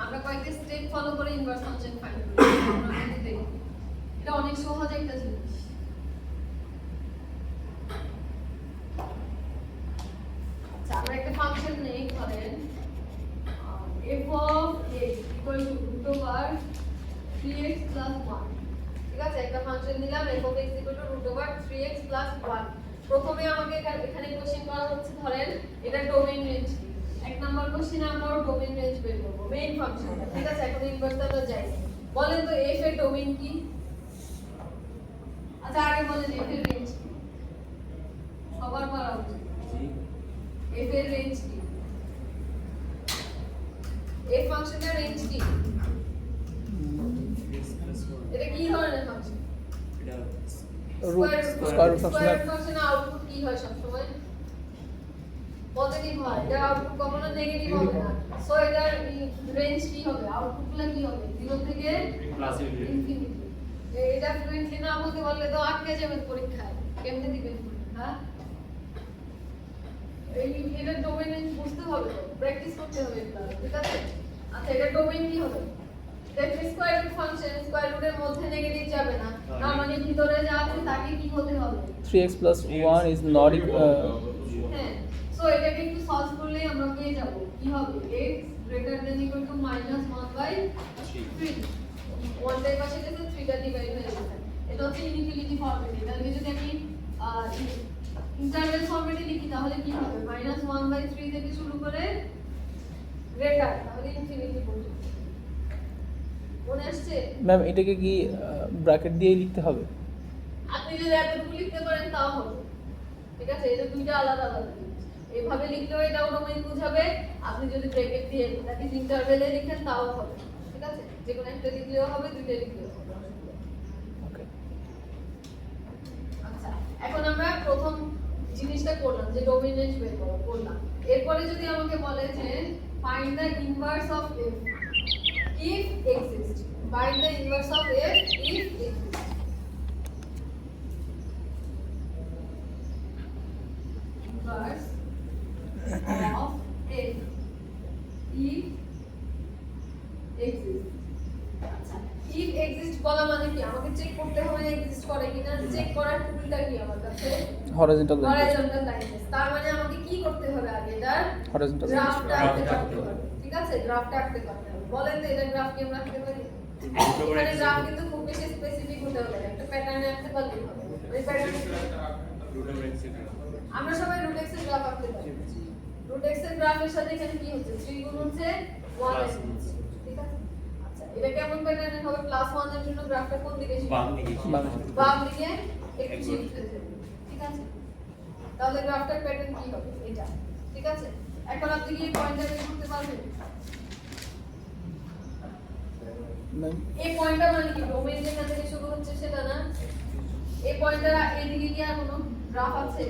আমরা কয়েকটা স্টেপ ফলো করে ইনভার্স ফাংশন ফাইন্ড করি। আমরা যদি দেখি এটা অনেক সহজ একটা জিনিস। আচ্ছা, আমরা একটা ফাংশন নেই, ধরেন f of x equal to root over 3x plus 1, ঠিক আছে? একটা ফাংশন নিলাম f of x equal to root over 3x plus 1। প্রথমে আমাকে এখানে কোশ্চেন করা হচ্ছে, ধরেন এটা ডোমেইন রেঞ্জ কি? এক নাম্বার কোশ্চেনে আমরা ডোমেইন রেঞ্জ বের করব মেইন ফাংশনটা, ঠিক আছে? এখন ইনভার্সটা আমরা যাই, বলেন তো f এর ডোমেইন কি? আচ্ছা, আগে বলেন f এর রেঞ্জ কি? সবার পারা উচিত। f এর রেঞ্জ কি? এই ফাংশনের রেঞ্জ কি? এটা কি ধরনের ফাংশন? এটা স্কয়ার রুট স্কয়ার ফাংশন ফাংশনে আউটপুট কি হয় সবসময় পজিটিভ হয়, এটা আউটপুট কখনো নেগেটিভ হবে না। সো এটার রেঞ্জ কি হবে, আউটপুটগুলো কি হবে 0 থেকে প্লাস ইনফিনিটি। এটা ফ্লুয়েন্টলি না বলতে পারলে তো আটকে যাবেন পরীক্ষায়, কেমনে দিবেন হ্যাঁ? এটা ডোমেইন বুঝতে হবে, প্র্যাকটিস করতে হবে এটা, ঠিক আছে? আচ্ছা এটা ডোমেইন কি হবে? That square root function square রুটের মধ্যে নেগেটিভ যাবে না, তার মানে ভিতরে যা আছে তাকে কি হতে হবে? 3x plus 1 is not হ্যাঁ, সো এটাকে একটু সলভ করলে আমরা পেয়ে যাব কি হবে x greater than equal to -1/3 1 এর পাশে গেছে 3 টা ডিভাইড হয়ে যাবে। এটা হচ্ছে ইনফিনিটি ফরম্যাটে। তাহলে যদি আমি ইন্টারভ্যাল ফরম্যাটে লিখি তাহলে কি হবে -1/3 থেকে শুরু করে গ্রেটার তাহলে ইনফিনিটি পর্যন্ত। মনে আসছে? ম্যাম এটাকে কি ব্র্যাকেট দিয়ে লিখতে হবে? আপনি যদি এতটুকু লিখতে পারেন তাও হবে, ঠিক আছে? এটা দুইটা আলাদা আলাদা জিনিস। এইভাবে লিখলেও এটাও ডোমেইন বুঝাবে, আপনি যদি ব্র্যাকেট দিয়ে তাকে ইন্টারভ্যালে লিখেন তাও হবে, ঠিক আছে? যে কোনো একটা লিখলেও হবে, দুইটা লিখলেও হবে। ওকে আচ্ছা এখন আমরা প্রথম জিনিসটা করলাম যে ডোমেইন রেঞ্জ বের করলাম। এরপরে যদি আমাকে বলে যে find the inverse of f if exist, find the inverse of f if exist। Inverse of f if exist। আচ্ছা if exist বলা মানে কি, আমাকে চেক করতে হবে এক্সিস্ট করে কিনা। চেক করার টুলটা কি আমার কাছে? Horizontal line horizontal line. তার মানে আমাকে কি করতে হবে আগে? এটার হরাইজন্টাল গ্রাফটা আঁকতে পারতে হবে, ঠিক আছে? গ্রাফটা আঁকতে পারতে হবে। বলেন তো এটা গ্রাফ কেমন আঁকতে পারি? এখানে গ্রাফ কিন্তু খুব বেশি স্পেসিফিক হতে হবে না, একটা প্যাটার্নে আঁকতে পারলেই হবে। ওই প্যাটার্ন আমরা সবাই রুট এক্স এর গ্রাফ আঁকতে পারি। রুট এক্স এর গ্রাফের সাথে এখানে কি হচ্ছে 3 গুণ হচ্ছে 1 এর, ঠিক আছে? আচ্ছা এটা কেমন প্যাটার্নে হবে? +1 এর জন্য গ্রাফটা কোন দিকে শিফট? বাম দিকে বাম দিকে একটু শিফট হয়ে যাবে, ঠিক আছে? তাহলে গ্রাফটার প্যাটার্ন কি হবে? এটা, ঠিক আছে? এখন আপনি কি পয়েন্টটা বের করতে পারবেন? ম্যাম এই পয়েন্টটা মানে কি ডোমেইন যেখান থেকে শুরু হচ্ছে সেটা না? এই পয়েন্টটা এদিকে কি আর কোনো গ্রাফ আছে?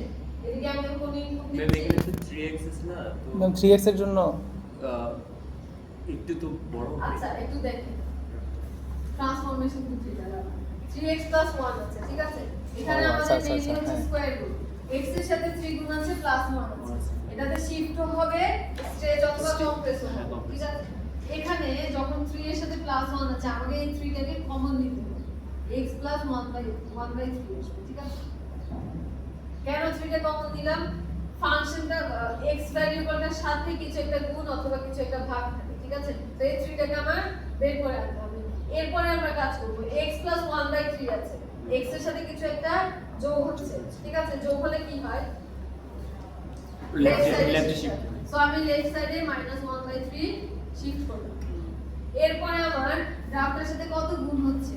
এদিকে আমি কোন ইনপুট ম্যাম দিচ্ছি? এখানে তো 3x আছে না, তো ম্যাম 3x এর জন্য একটু তো বড় হবে। আচ্ছা একটু দেখেন ট্রান্সফরমেশন করতে যারা 3x + 1 আছে, ঠিক আছে? এখানে ও, আমাদের আচ্ছা, আচ্ছা, মেইনলি হচ্ছে হ্যাঁ। Square root. x এর সাথে 3 গুণ আছে +1 আছে। এটাতে শিফট হবে স্ট্রেচ অথবা কম্প্রেস হবে, হ্যাঁ, compress। ঠিক আছে? এখানে যখন 3 এর সাথে +1 আছে আমাকে এই 3 টাকে কমন নিতে হবে। x + 1/3 ঠিক আছে? কেন 3 টা কমন নিলাম? ফাংশনটা x ভ্যারিয়েবলটার সাথে কিছু একটা গুণ অথবা কিছু একটা ভাগ থাকে, ঠিক আছে? তো এই 3 টাকে আমার বের করে আনতে হবে। এরপরে আমরা কাজ করব x + 1/3 আছে, x এর সাথে কিছু একটা যোগ হচ্ছে, ঠিক আছে? যোগ হলে কি হয়? লেফট সাইডে লেফট shift শিফট হয়। সো আমি লেফট সাইডে -1/3 শিফট করলাম। এরপরে আমার গ্রাফটার সাথে কত গুণ হচ্ছে?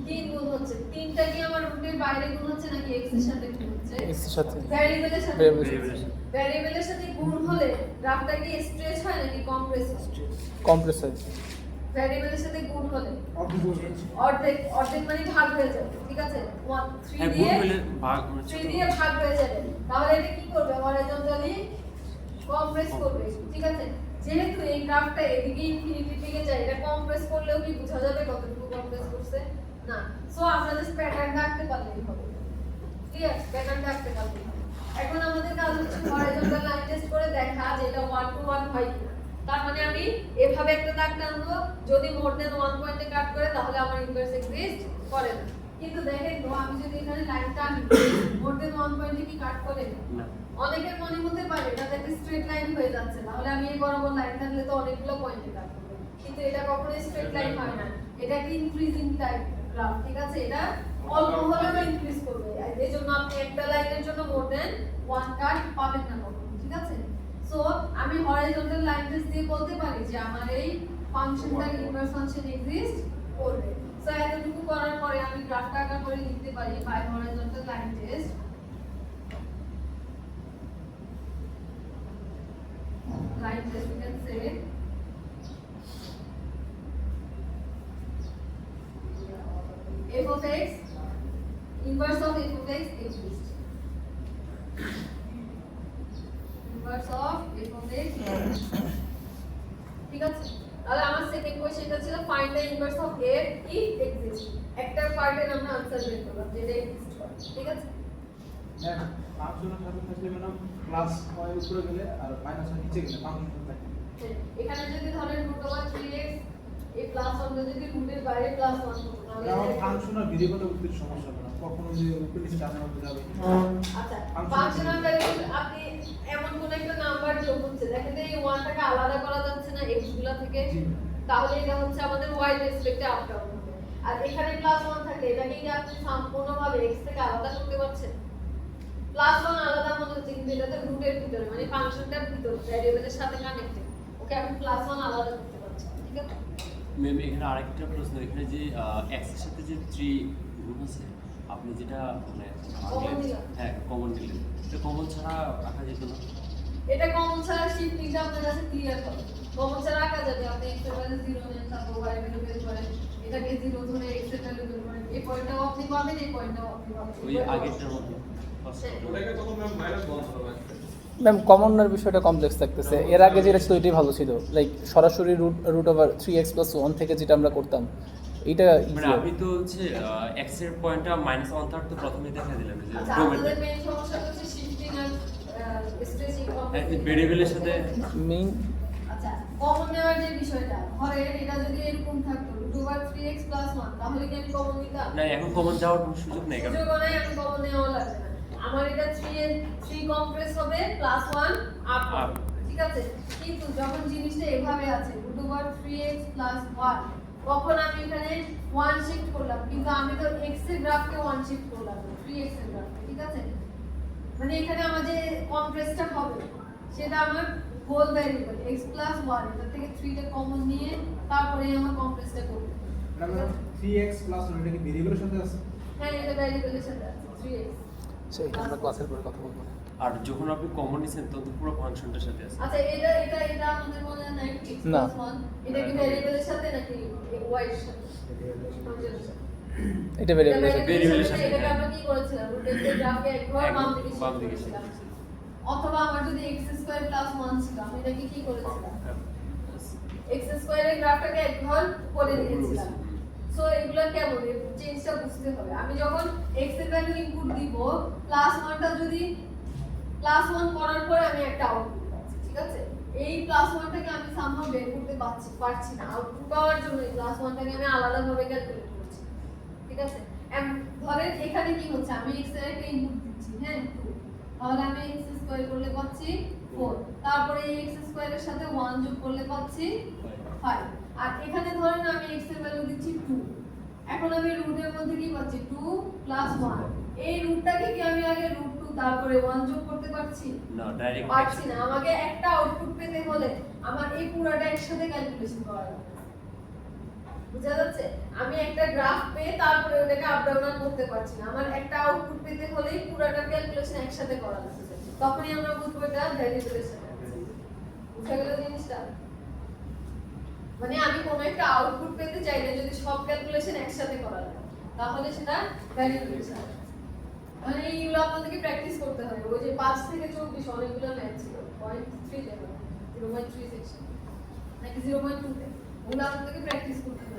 3 গুণ হচ্ছে। 3টা কি আমার রুটের বাইরে গুণ হচ্ছে নাকি x এর সাথে গুণ হচ্ছে? x এর সাথে ভ্যারিয়েবলের সাথে গুণ Variable হচ্ছে। এর সাথে। ভ্যারিয়েবলের সাথে গুণ হলে গ্রাফটা কি স্ট্রেচ হয় নাকি কম্প্রেস হয়? কম্প্রেস হয় ভ্যারিয়েবলের সাথে গুণ হলে অর্ধেক অর্ধেক মানে ভাগ হয়ে যাবে, ঠিক আছে? 1 3 হ্যাঁ, দিয়ে গুণ হলে ভাগ হচ্ছে 3 দিয়ে ভাগ হয়ে যাবে। তাহলে এটা কি করবে? হরাইজন্টালি কম্প্রেস করবে, ঠিক আছে? যেহেতু এই গ্রাফটা এদিকে ইনফিনিটির দিকে যায়, এটা কম্প্রেস করলেও কি বোঝা যাবে কতটুকু কম্প্রেস করছে? না। সো আমরা জাস্ট প্যাটার্নটা আঁকতে পারলেই হবে। ক্লিয়ার? প্যাটার্নটা আঁকতে পারলেই হবে। এখন আমাদের কাজ হচ্ছে হরাইজন্টাল লাইন টেস্ট করে দেখা যে এটা 1 to 1 হয় কিনা। তার মানে আমি এভাবে একটা দাগ টানবো, যদি মোর দেন 1 পয়েন্টে কাট করে তাহলে আমার ইনভার্স এক্সিস্ট করে না। কিন্তু দেখেন তো আমি যদি এখানে লাইন টানি মোর দেন 1 পয়েন্টে কি কাট করে? না। অনেকের মনে হতে পারে এটা একটা স্ট্রেট লাইন হয়ে যাচ্ছে, তাহলে আমি এই বরাবর লাইন টানলে তো অনেকগুলো পয়েন্টে কাট করবে। কিন্তু এটা কখনোই স্ট্রেট লাইন হয় না, এটা কি ইনক্রিজিং টাইপ গ্রাফ, ঠিক আছে? এটা অল্প হলেও ইনক্রিজ করবে। এই জন্য আপনি একটা লাইনের জন্য মোর দেন 1 কাট পাবেন না কখনো, ঠিক আছে? সো আমি হরাইজন্টাল লাইন টেস্ট দিয়ে বলতে পারি যে আমার এই ফাংশনটা ইনভার্স ফাংশন এক্সিস্ট করবে। সো এতটুকু করার পরে আমি গ্রাফটা আঁকা করে লিখতে পারি by horizontal line test line test we can say f of x inverse of f of inverse of f of x। ঠিক আছে, তাহলে আমার সেকেন্ড কোশ্চেনটা ছিল find the inverse of f if exists। একটা পার্টের আমরা আনসার বের করলাম যেটা এক্সিস্ট করে। ঠিক আছে, ম্যাম ফাংশনের সাথে থাকলে ম্যাডাম প্লাস হয় উপরে গেলে আর মাইনাস হয় নিচে গেলে ফাংশন থাকে। হ্যাঁ, এখানে যদি ধরেন √3x এই প্লাস আমরা যদি রুটের বাইরে প্লাস 1 করব তাহলে যেমন ফাংশন আর ভেরিয়েবলের উপর সমস্যা হবে না, কখনো যে উপরে নিচে টানা যাবে। আচ্ছা, Function ফাংশনাল ভ্যারিয়েবল আপনি এমন কোন একটা নাম্বার যোগ হচ্ছে, দেখেন তো এই 1 টাকে আলাদা করা যাচ্ছে না x গুলা থেকে, জি। তাহলে এটা হচ্ছে আমাদের y রেসপেক্টে আপ ডাউন হবে। আর এখানে +1 থাকে, এটাকে কি আপনি সম্পূর্ণভাবে x থেকে আলাদা করতে পারছেন? +1 আলাদা মনে হচ্ছে, কিন্তু এটা তো রুটের ভিতরে, মানে ফাংশনটার ভিতরে ভ্যারিয়েবলের সাথে কানেক্টেড, ওকে আমি +1 আলাদা করতে পারছি। ঠিক আছে, ম্যাম এখানে আরেকটা প্রশ্ন, এখানে যে x এর সাথে যে 3 গুণ আছে, আপনি যেটা মানে Common দিলাম। হ্যাঁ কমন দিলেন, এটা কমন ছাড়া রাখা যেত না? এটা কমন ছাড়া শিফটিংটা আপনার কাছে ক্লিয়ার হবে। কমন ছাড়া রাখা যাবে, আপনি x এর ভ্যালু 0 নেন, তারপর y এর ভ্যালু বের করেন, এটাকে 0 ধরে x এর ভ্যালু বের করেন, এই পয়েন্টটাও আপনি পাবেন, এই পয়েন্টটাও আপনি পাবেন। ওই আগেরটার মতো ফার্স্ট ওটাকে তখন ম্যাম -1 হবে। ম্যাম কমনের বিষয়টা কমপ্লেক্স থাকতেছে। এর আগে যেটা ছিল ওইটাই ভালো ছিল, লাইক সরাসরি রুট ওভার 3x + 1 থেকে যেটা আমরা করতাম এইটা মানে আপনি তো হচ্ছে x এর পয়েন্টটা -1/3 তো প্রথমেই দেখা দিলেন যে আচ্ছা, ডোমেন আমাদের মেইন সমস্যা হচ্ছে শিফটিং আর স্ট্রেচিং ভেরিয়েবলের সাথে মেইন আচ্ছা, কমন নেওয়ার যে বিষয়টা, ধরেন এটা যদি এরকম থাকতো √3x + 1, তাহলে কি আমি কমন নিতাম? না, এখন কমন যাওয়ার কোনো সুযোগ নেই কারণ সুযোগ নাই, আমি কমন নেওয়া লাগবে না। আমার এটা 3 কমপ্রেস হবে +1 আপ Up। ঠিক আছে, কিন্তু যখন জিনিসটা এভাবে আছে √3x + 1, কখন আমি এখানে 1 শিফট করলাম, কিন্তু আমি তো x এর গ্রাফকে 1 শিফট করলাম 3x এর গ্রাফকে। ঠিক আছে, মানে এখানে আমার যে কমপ্রেসটা হবে সেটা আমার হোল ভ্যারিয়েবল x + 1, এটা থেকে 3 টা কমন নিয়ে তারপরে আমার কমপ্রেসটা করতে হবে। ম্যাডাম 3x + 1 এটা কি ভেরিয়েবলের সাথে আছে? হ্যাঁ, এটা ভ্যারিয়েবলের সাথে আছে 3x। সেই আমরা ক্লাসের পরে কথা বলবো। আর যখন আপনি কমন নিছেন তখন তো পুরো ফাংশনটার সাথে আছে। আচ্ছা, এটা আমাদের মনে নাই x না। + 1, এটা কি ভ্যারিয়েবলের সাথে নাকি y এর সাথে? ফাংশনের সাথে। এটা ভেরিয়েবলের সাথে। ভেরিয়েবলের সাথে, এটাকে হ্যাঁ। আমরা কি করেছিলাম, রুটের যে গ্রাফে একবার বাম দিকে বাম shift দিকে করেছিলাম। shift। অথবা আমার যদি x² + 1 ছিল, আমি এটাকে কি করেছিলাম, x² এর গ্রাফটাকে একবার করে দিয়েছিলাম। সো এগুলো কেমন, এই চেঞ্জটা বুঝতে হবে। আমি যখন x এর ভ্যালু ইনপুট দিব, +1 টা যদি +1 করার পরে আমি একটা আউটপুট পাচ্ছি। ঠিক আছে, এই +1 টাকে আমি সামহাউ বের করতে পারছি না, আউটপুট পাওয়ার জন্য এই +1 টাকে আমি আলাদাভাবে ক্যালকুলেট করছি। ঠিক আছে, ধরেন এখানে কি হচ্ছে, আমি x এর একটা ইনপুট দিচ্ছি, হ্যাঁ 2, তাহলে আমি x² করলে পাচ্ছি 4, তারপরে এই x² এর সাথে 1 যোগ করলে পাচ্ছি 5, আর এখানে ধরেন আমি x এর ভ্যালু দিচ্ছি 2, এখন আমি রুটের মধ্যে কি পাচ্ছি 2 + 1, এই রুটটাকে কি আমি আগে √2 তারপরে 1 যোগ করতে পারছি? না, ডাইরেক্ট পারছি না। আমাকে একটা আউটপুট পেতে হলে আমার এই পুরোটা একসাথে ক্যালকুলেশন করা লাগবে। বুঝা যাচ্ছে, আমি একটা গ্রাফ পেয়ে তারপরে ওটাকে আপ ডাউন করতে পারছি না, আমার একটা আউটপুট পেতে হলে পুরোটা ক্যালকুলেশন একসাথে করা লাগবে, তখনই আমরা বুঝবো এটা ভ্যারিয়েবলের সাথে আছে। বুঝা গেল জিনিসটা? মানে আমি কোনো একটা আউটপুট পেতে চাইলে যদি সব ক্যালকুলেশন একসাথে করা লাগে তাহলে সেটা ভ্যারিয়েবলের সাথে আছে। মানে এইগুলো আপনাদেরকে প্র্যাকটিস করতে হবে। ওই যে 5 থেকে 24 অনেকগুলো ম্যাথ ছিল 0.3 লেভেল, 0.3 সেকশন নাকি 0.2 তে, ওগুলো আপনাদেরকে প্র্যাকটিস করতে হবে।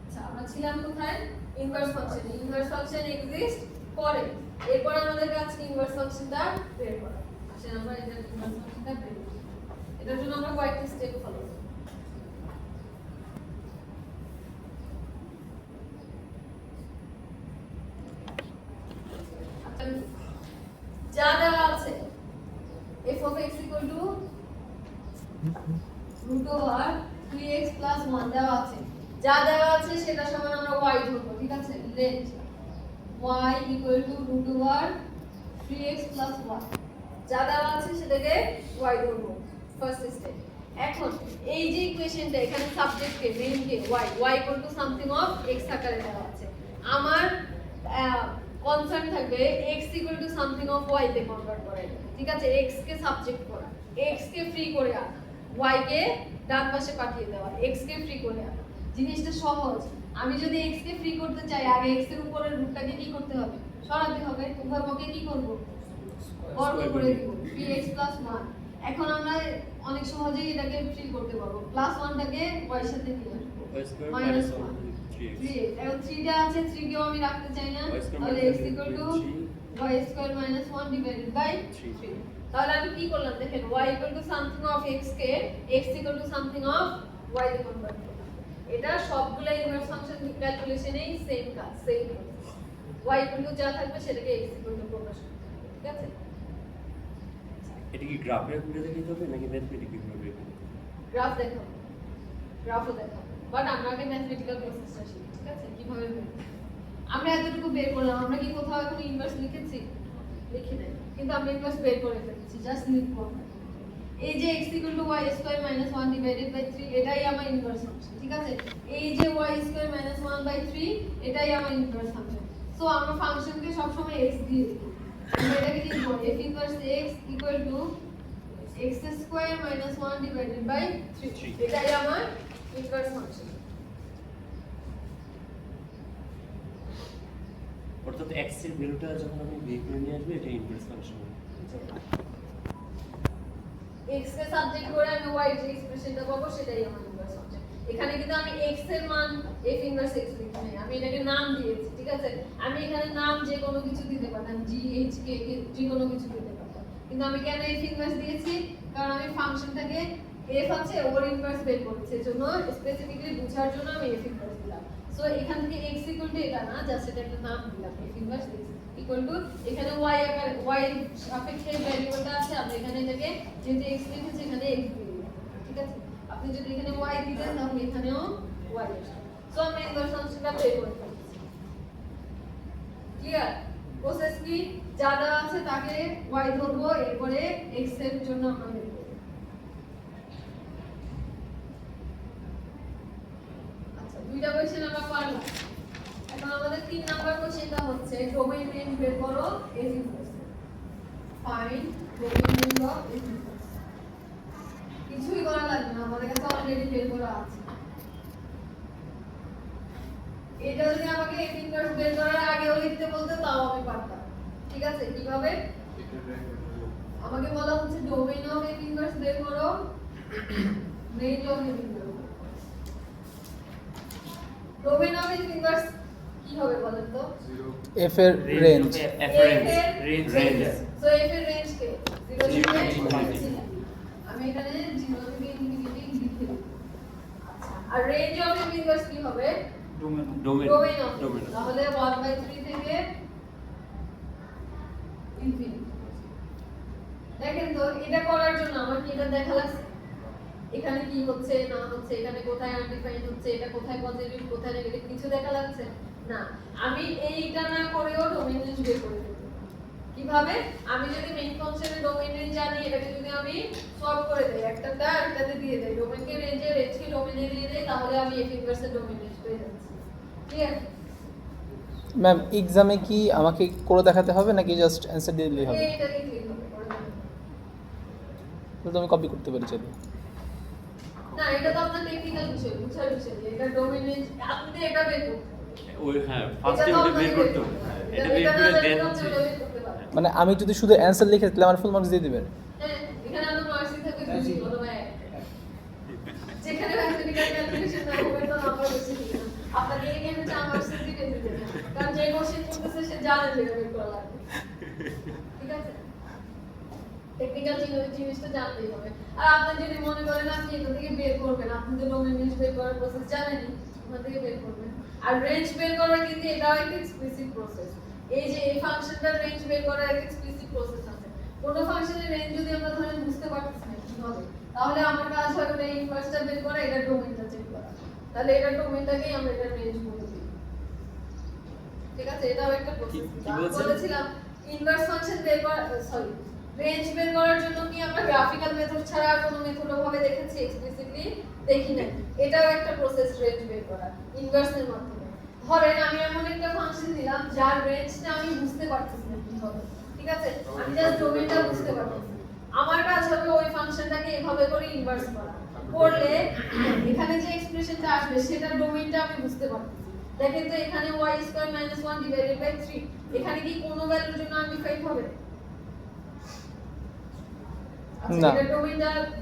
আচ্ছা, আমরা ছিলাম কোথায়? Inverse function. Inverse function exist করে, এরপর আমাদের কাছে ইনভার্স ফাংশনটা বের করা। আসলে আমরা এটা ইনভার্স ফাংশনটা বের করি, এটার জন্য আমরা কয়েকটা স্টেপ ফলো করব। যা দেওয়া আছে f of x equal to √3x + 1 দেওয়া আছে, যা দেওয়া আছে সেটা সমান আমরা y ধরব। ঠিক আছে, let y equal to √3x + 1, যা দেওয়া আছে সেটাকে y ধরব, ফার্স্ট স্টেপ। এখন এই যে ইকুয়েশনটা এখানে সাবজেক্টকে মেইনকে y equal to something of x আকারে দেওয়া আছে, আমার কনসার্ন থাকবে x equal to something of y তে কনভার্ট করা। ঠিক আছে, x কে সাবজেক্ট করা, x কে ফ্রি করে আনা, y কে ডান পাশে পাঠিয়ে দেওয়া, x কে ফ্রি করে আনা। জিনিসটা সহজ। আমি যদি x কে ফ্রি করতে চাই, আগে x এর উপরের রুটটাকে কি করতে হবে, সরাতে হবে। উভয়পক্ষে কি করব, বর্গ করে দিব 3x + 1। এখন আমরা অনেক সহজেই এটাকে ফিল করতে পারবো। +1টাকে y এর সাথে নিয়ে আসবো y square -1 minus 3x 3x। এখন 3 টা আছে, 3 কেও আমি রাখতে চাই না, y স্কয়ার তাহলে মাইনাস x = y² - 1 / 3। তাহলে আমি কি করলাম দেখেন, y = something of x K x = something of y তে কনভার্ট করলাম। এটা সবগুলা ইনভার্স ফাংশন ক্যালকুলেশনেই সেম কাজ, সেম y = যা থাকবে সেটাকে x = প্রকাশ করতে হবে, ঠিক আছে? এটা কি গ্রাফের উপরে দেখাইতে হবে নাকি ম্যাথমেটিক্যাল ভাবে? গ্রাফ দেখাবো, গ্রাফও দেখাবো, বাট আমরা আগে ম্যাথমেটিক্যাল প্রসেসটা শিখি, ঠিক আছে? কিভাবে বের করব। আমরা এতটুকু বের করলাম, আমরা কি কোথাও এখন ইনভার্স লিখেছি? লিখি নাই, কিন্তু আমরা ইনভার্স বের করে ফেলেছি, জাস্ট লিখবো আমরা। এই যে x = y² - 1 / 3 এটাই আমার ইনভার্স ফাংশন, ঠিক আছে? এই যে y² - 1/3 এটাই আমার ইনভার্স ফাংশন। সো আমরা ফাংশনকে সব সময় x দিয়ে দিই। আমরা এটাকে লিখব f ইনভার্স x = x² - 1 / 3। এটাই আমার ইনভার্স ফাংশন। অর্থাৎ x এর ভ্যালুটা যখন আমি বের করে নিয়ে আসবো এটা ইনভার্স ফাংশন হবে। x কে সাবজেক্ট করে আমি y এর যে এক্সপ্রেশনটা পাবো সেটাই আমার ইনভার্স ফাংশন। এখানে কিন্তু আমি x এর মান f ইনভার্স x লিখি নাই, আমি এটাকে নাম দিয়েছি, ঠিক আছে? আমি এখানে নাম যে কোনো কিছু দিতে পারতাম, g h k যে কোনো কিছু দিতে পারতাম, কিন্তু আমি কেন f ইনভার্স দিয়েছি? কারণ আমি ফাংশনটাকে f আছে ওর ইনভার্স বের করছি, এজন্য স্পেসিফিক্যালি বোঝার জন্য আমি f ইনভার্স দিলাম। সো এখান থেকে x = এটা না, জাস্ট এটা একটা নাম দিলাম, f ইনভার্স x = এখানে y আকার y সাপেক্ষে ভ্যারিয়েবলটা আছে, আমরা এখানে এটাকে যেহেতু x লিখেছি এখানে x দিয়ে দিলাম, ঠিক আছে? আপনি যদি এখানে y দিতেন তাহলে এখানেও y আসবে। সো আমরা ইনভার্স ফাংশনটা বের করে ফেলেছি। ক্লিয়ার? প্রসেস কি? যা দেওয়া আছে তাকে y ধরবো, এরপরে x এর জন্য আমরা বের করব। আচ্ছা, দুইটা কোশ্চেন আমরা পারলাম। এখন আমাদের 3 নাম্বার কোশ্চেনটা হচ্ছে ডোমেইন রেঞ্জ বের করো f inverse. Find domain range of f inverse. কিছুই করা লাগবে না, আমাদের কাছে অলরেডি বের করা আছে। এটা যদি আমাকে f ইনভার্স বের করার আগেও লিখতে বলতে তাও আমি পারতাম, ঠিক আছে? কিভাবে? আমাকে বলা হচ্ছে ডোমেইন অফ f ইনভার্স বের করো, range of f inverse. Domain of f inverse কি হবে বলেন তো? f এর রেঞ্জ, f এর রেঞ্জ সো f এর রেঞ্জ কে 0 থেকে ইনফিনিটি। আমি এখানে 0 থেকে ইনফিনিটি লিখে দিই। আচ্ছা, আর রেঞ্জ অফ f ইনভার্স কি হবে? ডোমেইন ডোমেইন অফ, তাহলে 1/3 থেকে ইনফিনিটি। দেখেন তো এটা করার জন্য আমার কি এটা দেখা লাগছে? এখানে কি হচ্ছে না হচ্ছে, এখানে কোথায় আনডিফাইন্ড হচ্ছে, এটা কোথায় পজিটিভ কোথায় নেগেটিভ কিছু দেখা লাগছে না। আমি এইটা না করেও ডোমেইন রেঞ্জ বের করে দিতে পারি। কিভাবে? আমি যদি মেইন ফাংশনের ডোমেইন রেঞ্জ জানি, এটাকে যদি আমি সলভ করে দেই, একটাটা একটাতে দিয়ে দেই, ডোমেইনকে রেঞ্জকে ডোমেইনে দিয়ে দেই, তাহলে আমি f ইনভার্সের ডোমেইন রেঞ্জ পেয়ে যাচ্ছি। ক্লিয়ার? ম্যাম এক্সামে কি আমাকে করে দেখাতে হবে নাকি জাস্ট অ্যানসার দিয়ে দিলেই হবে? এইটাকে ক্লিক হবে করে দেবেন। তাহলে তো আমি কপি করতে পারি চাইলে। না, এটা তো আপনার টেকনিক্যাল বিষয়, বুঝার বিষয়। এটা ডোমেইন রেঞ্জ আপনি এটা বের করতে হবে। ওই হ্যাঁ ফার্স্টে ওটা বের করতে হবে। এটা বের করে দেন হচ্ছে মানে আমি যদি শুধু অ্যানসার লিখে তাহলে আমার ফুল মার্কস দিয়ে দিবেন? হ্যাঁ, এখানে আমরা মার্কসই থাকবে 2 অথবা 1। যেখানে ম্যাথমেটিক্যাল ক্যালকুলেশন না হবে তো আমরা বেশি দিই না। আপনাকে এই গেমে 4 মার্কস দিয়ে দিতে হবে। কারণ যে কোশ্চেন করতেছে সে জানে যে এটা বের করা লাগবে। ঠিক আছে? টেকনিক্যাল জিনিসটা জানতেই হবে। আর আপনি যদি মনে করেন আপনি এটা থেকে বের করবেন, আপনি তো ডোমেইন রেঞ্জ বের করার প্রসেস জানেনই, ওখান থেকে বের করবেন। আর রেঞ্জ বের করার কিন্তু এটাও একটা এক্সপ্লিসিট প্রসেস। এই যে এই ফাংশনটার রেঞ্জ বের করার একটা এক্সপ্লিসিট প্রসেস আছে। কোন ফাংশনের রেঞ্জ যদি আমরা ধরেন বুঝতে পারতেছি না কিভাবে, তাহলে আমার কাজ হবে এটা ইনভার্সটা বের করা, এটা ডোমেইনটা চেক করা। তাহলে এটা ডোমেইনটাকেই আমরা এটা রেঞ্জ বলে দিই। ঠিক আছে? এটাও একটা প্রসেস। আমি বলেছিলাম ইনভার্স ফাংশন বের করা, সরি, রেঞ্জ বের করার জন্য কি আমরা গ্রাফিক্যাল মেথড ছাড়া আর কোনো মেথড ভাবে দেখেছি? এক্সপ্লিসিটলি দেখি না। এটাও একটা প্রসেস রেঞ্জ বের করা ইনভার্সের মাধ্যমে। ধরেন আমি এমন একটা ফাংশন দিলাম যার রেঞ্জটা আমি বুঝতে পারতেছি না কি হবে, ঠিক আছে? আমি জাস্ট ডোমেইনটা বুঝতে পারতেছি। আমার কাজ হবে ওই ফাংশনটাকে এভাবে করে ইনভার্স করা। করলে এখানে যে এক্সপ্রেশনটা আসবে সেটার ডোমেইনটা আমি বুঝতে পারতেছি। দেখেন তো এখানে y² - 1 / 3, এখানে কি কোনো ভ্যালুর জন্য আনডিফাইন্ড হবে? আচ্ছা না। এটা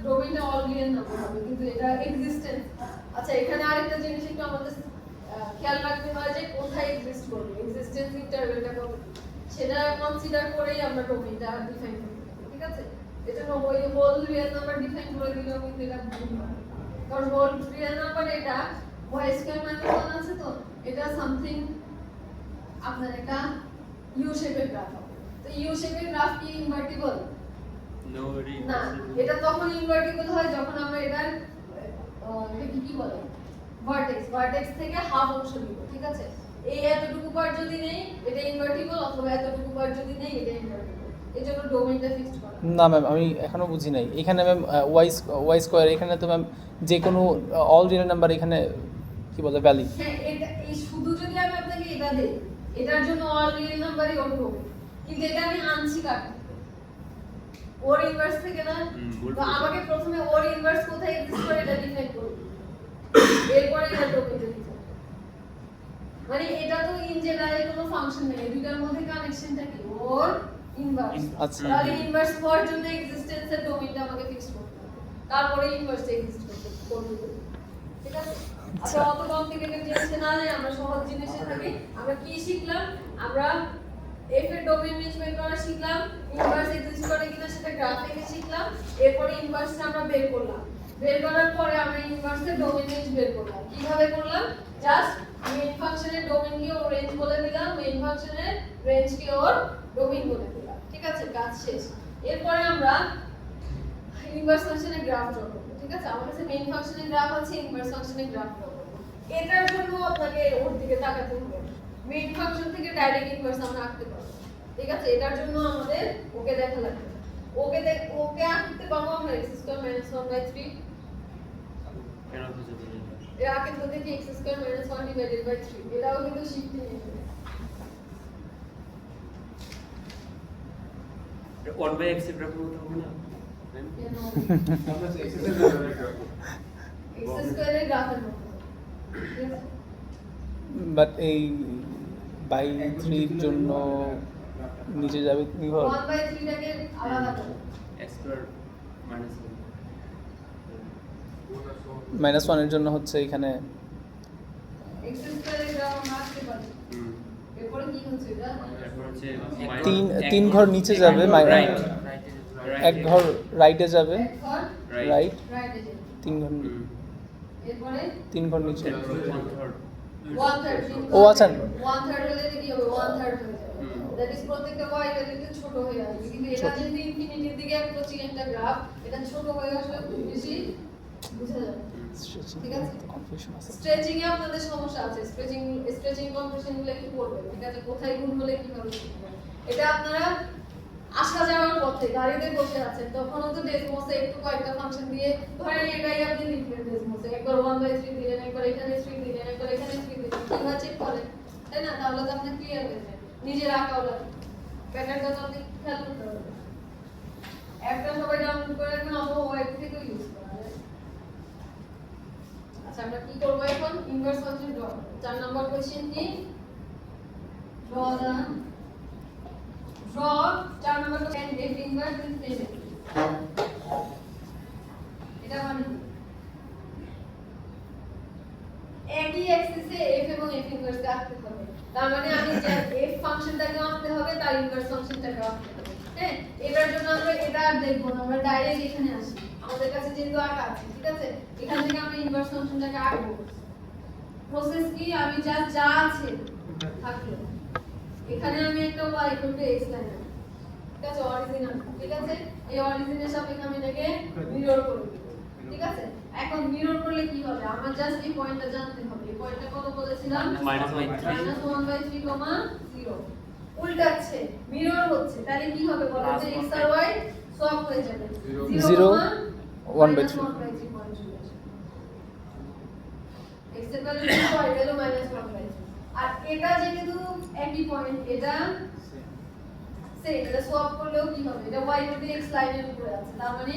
ডোমেইনটা অল রিয়েল নাম্বার হবে কিন্তু এটা এক্সিস্টেন্স। আচ্ছা এখানে আরেকটা জিনিস একটু আমাদের খেয়াল রাখতে হয় যে কোথায় এক্সিস্ট করবে, এক্সিস্টেন্স ইন্টারভ্যালটা কত, সেটা কনসিডার করেই আমরা ডোমেইনটা ডিফাইন করব, ঠিক আছে? এটা ওই হোল রিয়েল নাম্বার ডিফাইন করে দিলেও কিন্তু এটা ভুল হয়, কারণ হোল রিয়েল নাম্বার এটা y স্কয়ার মাইনাস 1 আছে, তো এটা সামথিং আপনার একটা ইউ শেপের গ্রাফ হবে। তো ইউ শেপের গ্রাফ কি ইনভার্টিবল? নো রি না, এটা তখন ইনভার্টিবল হয় যখন আমরা এটার এটা কি বলে ভার্টেক্স থেকে হাফ অংশ নিব, ঠিক আছে? এই এতটুকু পার্ট যদি নেই এটা ইনভার্টিবল, অথবা এতটুকু পার্ট যদি নেই এটা ইনভার্টিবল। এই জন্য ডোমেইনটা ফিক্সড করা। না ম্যাম, আমি এখনো বুঝি নাই। এখানে ম্যাম ওয়াই স্কোয়ার, এখানে তো ম্যাম যে কোনো অল রিয়েল নাম্বার এখানে কি বলে ভ্যালি। হ্যাঁ, এটা এই শুধু যদি আমি আপনাকে এটা দেই, এটার জন্য অল রিয়েল নাম্বারই ওর ডোমেইন, কিন্তু এটা আমি আনছি কাট ওর ইনভার্স থেকে না। ভুল তো বলছো। আমাকে প্রথমে ওর ইনভার্স কোথায় এক্সিস্ট করে এটা ডিফাইন করব, এরপরে এটা ডোমেইনটা দিতে হবে। মানে এটা তো ইন জেনারেল কোনো ফাংশন নেই, দুইটার মধ্যে কানেকশনটা কি? ওর ইনভার্স। আচ্ছা। তাহলে ইনভার্স হওয়ার জন্য এক্সিস্টেন্সের ডোমেইনটা আমাকে ফিক্স করতে হবে, তারপরে ইনভার্স এক্সিস্ট করতে হবে, ঠিক আছে? আচ্ছা, অত কমপ্লিকেটেড জিনিস না নেই, আমরা সহজ জিনিসে থাকি। আমরা কি শিখলাম? আমরা f এর ডোমেইন রেঞ্জ বের করা শিখলাম, ইনভার্স এক্সিস্ট করে কিনা সেটা গ্রাফ থেকে শিখলাম, এরপরে ইনভার্সটা আমরা বের করলাম। বের করার পরে আমরা ইনভার্সের ডোমেইন রেঞ্জ বের করলাম। কিভাবে করলাম? জাস্ট মেইন ফাংশনের ডোমেইনকে ওর রেঞ্জ বলে দিলাম, মেইন ফাংশনের রেঞ্জকে ওর ডোমেইন বলে দিলাম, ঠিক আছে? কাজ শেষ। এরপরে আমরা ইনভার্স ফাংশনের গ্রাফ ড্র করব, ঠিক আছে? আমার কাছে মেইন ফাংশনের গ্রাফ আছে, ইনভার্স ফাংশনের গ্রাফ ড্র করব। এটার জন্য আপনাকে ওর দিকে তাকাতে হবে, মেইন ফাংশন থেকে ডাইরেক্ট ইনভার্স আমরা আঁকতে পারবো, ঠিক আছে? এটার জন্য আমাদের ওকে দেখা লাগবে। ওকে আঁকতে পারবো আমরা x স্কয়ার মাইনাস 1/3। কেন বুঝে বলি না? এর আগে তো দেখি x square minus 1 divided by 3, এটাও কিন্তু শিখতে নেই। 1/x এর গ্রাফ মতো হবে না? কেন আমরা যে x স্কয়ারের গ্রাফের মতো, ঠিক আছে? বাট এই বাই 3 এর জন্য নিচে যাবে নির্ভর। 1/3 টাকে আলাদা করো। x স্কয়ার মাইনাস -1 এর জন্য হচ্ছে এখানে x স্কয়ারের গ্রাফ আমরা আঁকতে পারি। এরপরে কি হচ্ছে এটা? তারপর হচ্ছে তিন ঘর নিচে যাবে, রাইট এক ঘর রাইটে যাবে, এক ঘর রাইট, রাইটে যাবে। 3 ঘর এরপরে 3 ঘর নিচে। 1/3 ও আচ্ছা। 1/3 হলে কি হবে? 1/3 হয়ে যাবে। হুম। দ্যাট ইজ প্রত্যেকটা y ভ্যালুতে ছোট হয়ে আসবে, কিন্তু এটা যদি ইনফিনিটির দিকে অ্যাপ্রোচিং একটা গ্রাফ, এটা ছোট হয়ে আসলে খুব বেশি বোঝা যাবে। ঠিক আছে? কনফিউশন আছে। স্ট্রেচিং এ আপনাদের সমস্যা আছে, স্ট্রেচিং কম্প্রেশন গুলো একটু পড়বেন, ঠিক আছে? কোথায় গুণ হলে কিভাবে শিখবেন। এটা আপনারা আসা যাওয়ার পথে গাড়িতে বসে আছেন, তখনও তো ডেসমোসে একটু কয়েকটা ফাংশন দিয়ে ধরেন এটাই আপনি লিখবেন ডেসমোসে, একবার 1/3 দিলেন, একবার এখানে 3 দিলেন, একবার এখানে 3 দিলেন, কিভাবে চেক করেন, তাই না? তাহলে তো আপনার ক্লিয়ার হয়ে যায়, নিজের আঁকাও লাগে, প্যাটার্নটা তো আপনি খেয়াল করতে পারবেন। একটা সবাই ডাউনলোড করে রাখবেন, অথবা ওয়েব থেকেও ইউজ করা যায়। আচ্ছা, আমরা কি করব এখন? Inverse function draw. 4 number question কি? Draw the draw 4 number question f inverse in same. এটা মানে কি? একই অ্যাক্সিসে f এবং f ইনভার্সকে আঁকতে হবে। তার মানে আমি যে f ফাংশনটাকে আঁকতে হবে, তার ইনভার্স ফাংশনটাকে আঁকতে হবে। হ্যাঁ, এটার জন্য আমরা এটা আর দেখব না, আমরা ডাইরেক্ট এখানে আসি। আমাদের কাছে যেহেতু আঁকা আছে, ঠিক আছে? এখান থেকে আমরা ইনভার্স ফাংশনটাকে আঁকবো। প্রসেস কি? আমি জাস্ট যা আছে থাকলো, এখানে আমি একটা y x লাইন, ঠিক আছে? অরিজিনাল, ঠিক আছে? এই অরিজিনের সাপেক্ষে আমি এটাকে মিরর করে দেব, ঠিক আছে? এখন মিরর করলে কি হবে? আমার জাস্ট এই পয়েন্টটা জানতে হবে। এই পয়েন্টটা কত বলেছিলাম? -1/3, -0 উল্টাচ্ছে, মিরর হচ্ছে, তাহলে কি হবে বলো তো? x আর y সোয়াপ হয়ে যাবে। 0, 1/3 x এর ভ্যালু 0, y ভ্যালু -1/3। আর এটা যেহেতু একই পয়েন্ট, এটা সেম, এটা সোয়াপ করলেও কি হবে? এটা y যদি x লাইনের উপরে আছে, তার মানে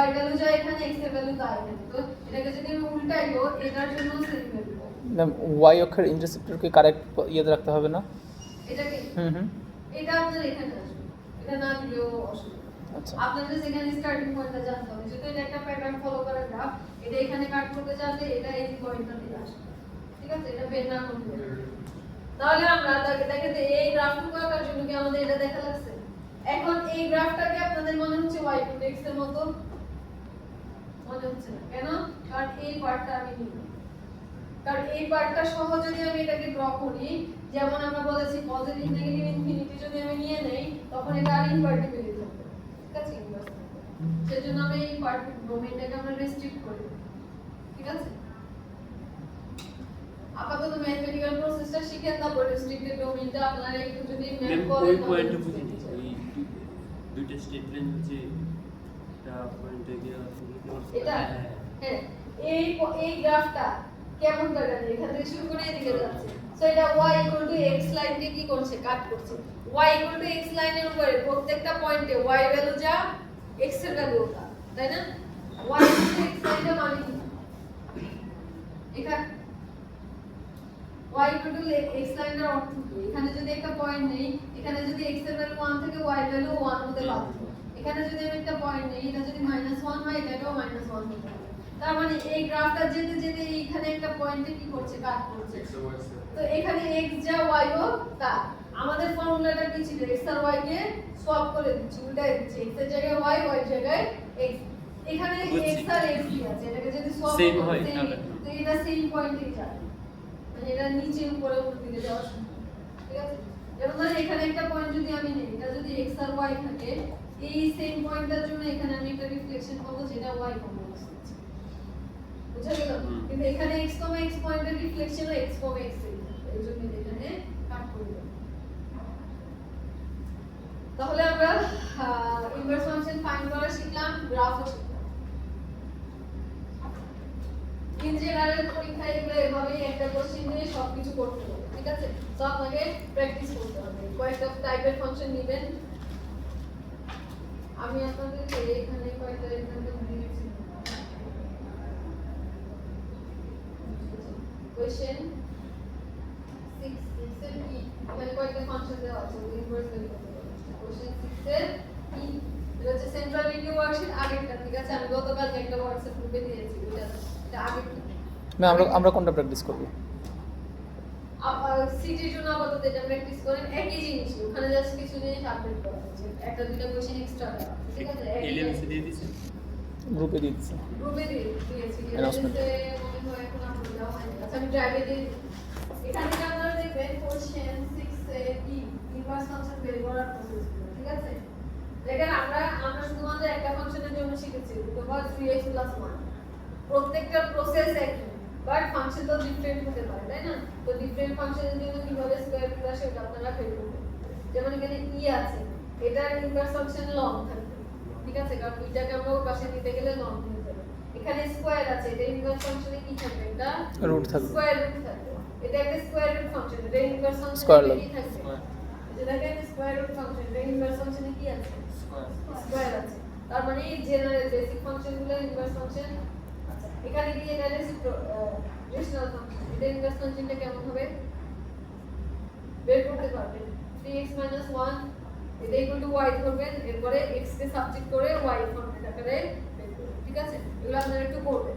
y ভ্যালু যায় এখানে, x এর ভ্যালু তাই এখানে। তো এটাকে যদি আমি উল্টাইবো, এটার জন্য সেম ভ্যালু পাবো। ম্যাম ওয়াই অক্ষের ইন্টারসেপ্টরকে কারেক্ট ইয়েতে রাখতে হবে না? এটাকে হুম। এটা আপনার এখানে আসবে, এটা না দিলেও অসুবিধা নেই। আচ্ছা। আপনাদের সেখানে স্টার্টিং পয়েন্টটা জানতে হবে যদি এটা একটা প্যাটার্ন ফলো করে গ্রাফ এটা এখানে কাট করতে চাইলে এটা এই পয়েন্টটা দিয়ে আসবে ঠিক আছে এটা বের না করতে তাহলে আমরা দেখেন যে এই গ্রাফটুকু আঁকার জন্য কি আমাদের এটা দেখা লাগছে এখন এই গ্রাফটাকে আপনাদের মনে হচ্ছে y ইকুয়াল x এর মতো মনে হচ্ছে না কেন কারণ এই পার্টটা আমি নিব কারণ এই পার্টটা সহ যদি আমি এটাকে ড্র করি যেমন আমরা বলেছি পজিটিভ নেগেটিভ ইনফিনিটি যদি আমি নিয়ে নেই তখন এটা আর ইনভার্টিবল হয়ে যাবে ঠিক আছে ইনভার্স সেজন্য আমি এই পার্ট ডোমেইনটাকে আমরা রেস্ট্রিক্ট করি ঠিক আছে আপাতত ম্যাথমেটিক্যাল প্রসেসটা শিখেন তারপর রেস্ট্রিক্টেড ডোমেইনটা আপনারা একটু যদি ম্যাথ ম্যাম করেন ওই তাহলে পয়েন্টটা বুঝতে বুঝিনি পারবেন। ওই দুইটা স্টেটমেন্ট যে একটা পয়েন্টে গিয়ে এটা হ্যাঁ হ্যাঁ এই গ্রাফটা কেমন দাঁড়াবে এখান থেকে শুরু করে এদিকে যাচ্ছে সো এটা y x লাইনকে কি করছে কাট করছে y x লাইনের উপরে প্রত্যেকটা পয়েন্টে y ভ্যালু যা x এর ভ্যালু ওটা তাই না y x লাইনটা মানে কি এখানে y x লাইনের অর্থ কি এখানে যদি একটা পয়েন্ট নেই এখানে যদি x এর ভ্যালু 1 থেকে y ভ্যালু 1 হতে বাধ্য এখানে যদি আমি একটা পয়েন্ট নেই এটা যদি -1 হয় এটাও -1 হতে হবে তার মানে এই গ্রাফটা যেতে যেতে এইখানে একটা পয়েন্টে কি করছে কাট করছে X ও Y আছে। তো এখানে x যা y ও তা আমাদের ফর্মুলাটা কি ছিল x আর y কে সলভ করে দিচ্ছি উল্টাই দিচ্ছি x এর জায়গায় y y এর জায়গায় x এখানে বুঝছি। x আর x কি আছে এটাকে যদি সলভ Same হয়, তাহলে। তো এটা সেম পয়েন্টেই যাবে মানে এটা নিচে উপরে উপর দিকে যাওয়া সম্ভব ঠিক আছে যেমন ধরেন এখানে একটা পয়েন্ট যদি আমি নেই এটা যদি x আর y থাকে এই সেম পয়েন্টটার জন্য এখানে আমি একটা রিফ্লেকশন পাবো যেটা y কমন আসছে বুঝা গেল হুম। কিন্তু এখানে x, x পয়েন্টের রিফ্লেকশন x, x এই জন্য এখানে কাট করে দেব তাহলে আমরা ইনভার্স ফাংশন ফাইন্ড করা শিখলাম গ্রাফও শিখলাম ইন জেনারেল পরীক্ষায় এগুলো এভাবেই একটা কোশ্চেন দিয়ে সবকিছু করতে হবে ঠিক আছে তো আপনাকে প্র্যাকটিস করতে হবে কয়েকটা টাইপের ফাংশন নেবেন আমি আপনাদেরকে এখানে কয়েকটা এক্সাম্পল দিয়েছি কোশ্চেন 6 এর কি মানে কয়েকটা ফাংশন দেওয়া আছে ওই ইনভার্স বের করতে হবে কোশ্চেন 6 এর কি এটা হচ্ছে সেন্ট্রাল রিডিউ ওয়ার্কশিট আগেরটা ঠিক আছে আমি গতকাল একটা হোয়াটসঅ্যাপ গ্রুপে দিয়েছি এটা আগেরটা ম্যাম আমরা কোনটা প্র্যাকটিস করব? সিটির জন্য আপাতত এটা প্র্যাকটিস করেন একই জিনিস ওখানে জাস্ট কিছু জিনিস আপডেট করা হচ্ছে একটা দুটো কোশ্চেন এক্সট্রা দেওয়া আছে, ঠিক আছে এলিমেন্টস দিয়ে দিছে গ্রুপে দিয়ে দিচ্ছি। গ্রুপে দিয়েছি Announcement. মনে হয় এখন আপলোড দেওয়া হয়নি আচ্ছা আমি ড্রাইভে দিয়ে দিই। এখান থেকে আপনারা দেখবেন কোশ্চেন 6 এ কি ইনভার্স ফাংশন বের করার প্রসেস ঠিক আছে দেখেন আমরা শুধুমাত্র একটা ফাংশনের জন্য শিখেছি অথবা 3x 1 প্রত্যেকটা প্রসেস একই বাট ফাংশন তো ডিফারেন্ট হতে পারে তাই না তো ডিফারেন্ট ফাংশনের জন্য কিভাবে স্কয়ার রুট আসে এটা আপনারা বের করবেন যেমন এখানে ই আছে এটার ইনভার্স ফাংশন লং থাকবে ঠিক আছে কারণ দুইটাকে আমরা ওর পাশে নিতে গেলে লং হয়ে যাবে এখানে স্কয়ার আছে এটা ইনভার্স ফাংশনে কি থাকবে এটা রুট থাকবে। স্কয়ার রুট থাকবে এটা একটা স্কয়ার রুট ফাংশন এটা ইনভার্স Square ফাংশনে log. কি থাকবে যেটাকে স্কয়ার রুট ফাংশন এটা ইনভার্স ফাংশনে কি আছে স্কয়ার আছে তার মানে এই জেনারেল বেসিক ফাংশনগুলো ইনভার্স ফাংশন আচ্ছা এখানে কি এটা রেশনাল ফাংশন এটা ইনভার্স ফাংশনটা কেমন হবে বের করতে পারবেন 3x 1 এটা ইকুয়াল টু y ধরবেন এরপরে x কে সাবজেক্ট করে y ফর্মেট আকারে বের করবেন ঠিক আছে এগুলো আপনারা একটু করবেন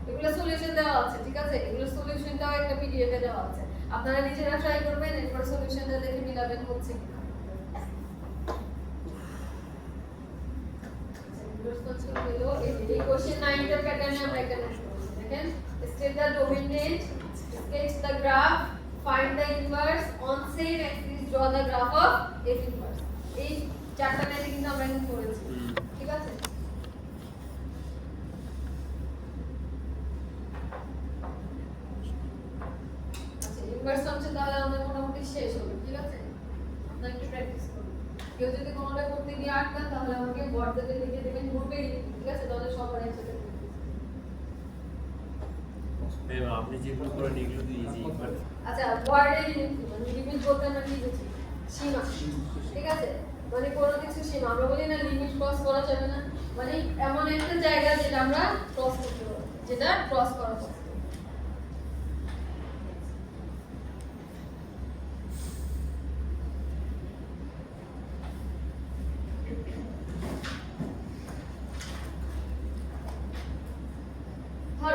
এগুলো সলিউশন দেওয়া আছে ঠিক আছে এগুলো সলিউশনটাও একটা পিডিএফ এ দেওয়া আছে আপনারা নিজেরা ট্রাই করবেন এরপর সলিউশনটা দেখে মিলাবেন হচ্ছে কিনা এই কোশ্চেন 9 এর প্যাটার্নে আমরা একটা দেখেন state the domain range sketch the graph find the inverse on same axis draw the graph of f inverse এই চারটা ম্যাথে কিন্তু আমরা এখন করেছি ঠিক আছে আচ্ছা ইনভার্স ফাংশন তাহলে আমাদের মোটামুটি শেষ হলো ঠিক আছে আপনারা একটু প্র্যাকটিস করুন কেউ যদি কোনোটা করতে গিয়ে আটকান তাহলে আমাকে হোয়াটসঅ্যাপে লিখে দেবেন গ্রুপে ঠিক আছে তাহলে সবার একসাথে ম্যাম আপনি যেগুলো করেন এগুলো তো ইজি বাট আচ্ছা ওয়ার্ডে লিমিট বলতে আমরা কি বুঝি সীমা ঠিক আছে মানে কোনো কিছু সীমা আমরা বলি না লিমিট ক্রস করা যাবে না মানে এমন একটা জায়গা যেটা আমরা ক্রস করতে পারবো যেটা ক্রস করা যাবে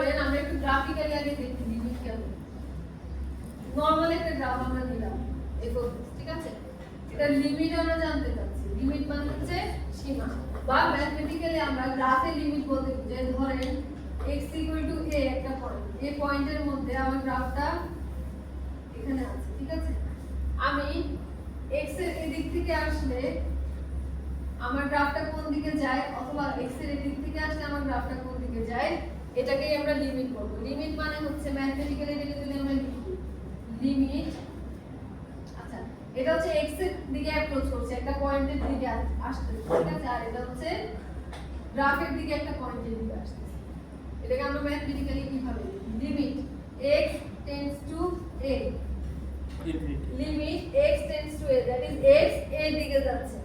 ধরেন আমরা একটু গ্রাফিক্যালি আগে দেখি লিমিট কেমন। নরমাল একটা গ্রাফ আমরা নিলাম f of x, ঠিক আছে? এটা লিমিট আমরা জানতে চাচ্ছি। লিমিট মানে হচ্ছে সীমা, বা ম্যাথমেটিক্যালি আমরা গ্রাফের লিমিট বলতে বুঝাই ধরেন x a একটা পয়েন্ট, এই পয়েন্টের মধ্যে আমার গ্রাফটা এখানে আছে, ঠিক আছে? আমি x এর এদিক থেকে আসলে আমার গ্রাফটা কোন দিকে যায়, অথবা x এর এদিক থেকে আসলে আমার গ্রাফটা কোন দিকে যায়, এটাকেই আমরা লিমিট বলবো। লিমিট মানে হচ্ছে ম্যাথমেটিক্যালি এটাকে যদি আমরা লিখি লিমিট, আচ্ছা এটা হচ্ছে x এর দিকে অ্যাপ্রোচ করছে, একটা পয়েন্টের দিকে আসছে, ঠিক আছে? আর এটা হচ্ছে গ্রাফের দিকে একটা পয়েন্টের দিকে আসছে। এটাকে আমরা ম্যাথমেটিক্যালি কিভাবে লিখি? Limit x tends to a, infinity. Limit x tends to a, that is x এর দিকে যাচ্ছে।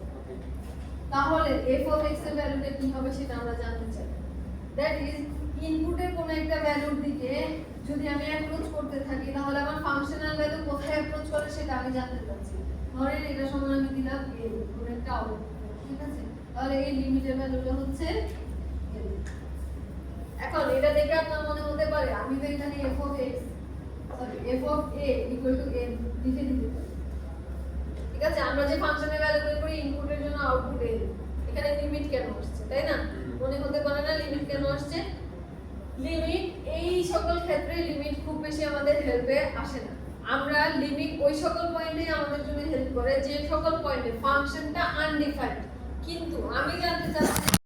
তাহলে f of x এর ভ্যালুটা কি হবে সেটা আমরা জানতে চাই। দ্যাট ইজ ইনপুটের কোন একটা ভ্যালুর দিকে যদি আমি অ্যাপ্রোচ করতে থাকি তাহলে আমার ফাংশনাল ভ্যালু কোথায় অ্যাপ্রোচ করে সেটা আমি জানতে চাচ্ছি। ধরেন এটা সমান আমি দিলাম a, কোন একটা আউটপুট, ঠিক আছে? তাহলে এই লিমিটের ভ্যালুটা হচ্ছে a। এখন এটা দেখে আপনার মনে হতে পারে আমি তো এখানে f of x sorry f of a equal to a লিখে দিতে পারি, ঠিক আছে? আমরা যে ফাংশনের ভ্যালু বের করি ইনপুটের জন্য আউটপুট a, এখানে লিমিট কেন আসছে, তাই না? মনে হতে পারে না লিমিট কেন আসছে? লিমিট এই সকল ক্ষেত্রে লিমিট খুব বেশি আমাদের হেল্পে আসে না। আমরা লিমিট ওই সকল পয়েন্টেই আমাদের জন্য হেল্প করে যে সকল পয়েন্টে ফাংশনটা আনডিফাইন্ড, কিন্তু আমি জানতে চাচ্ছি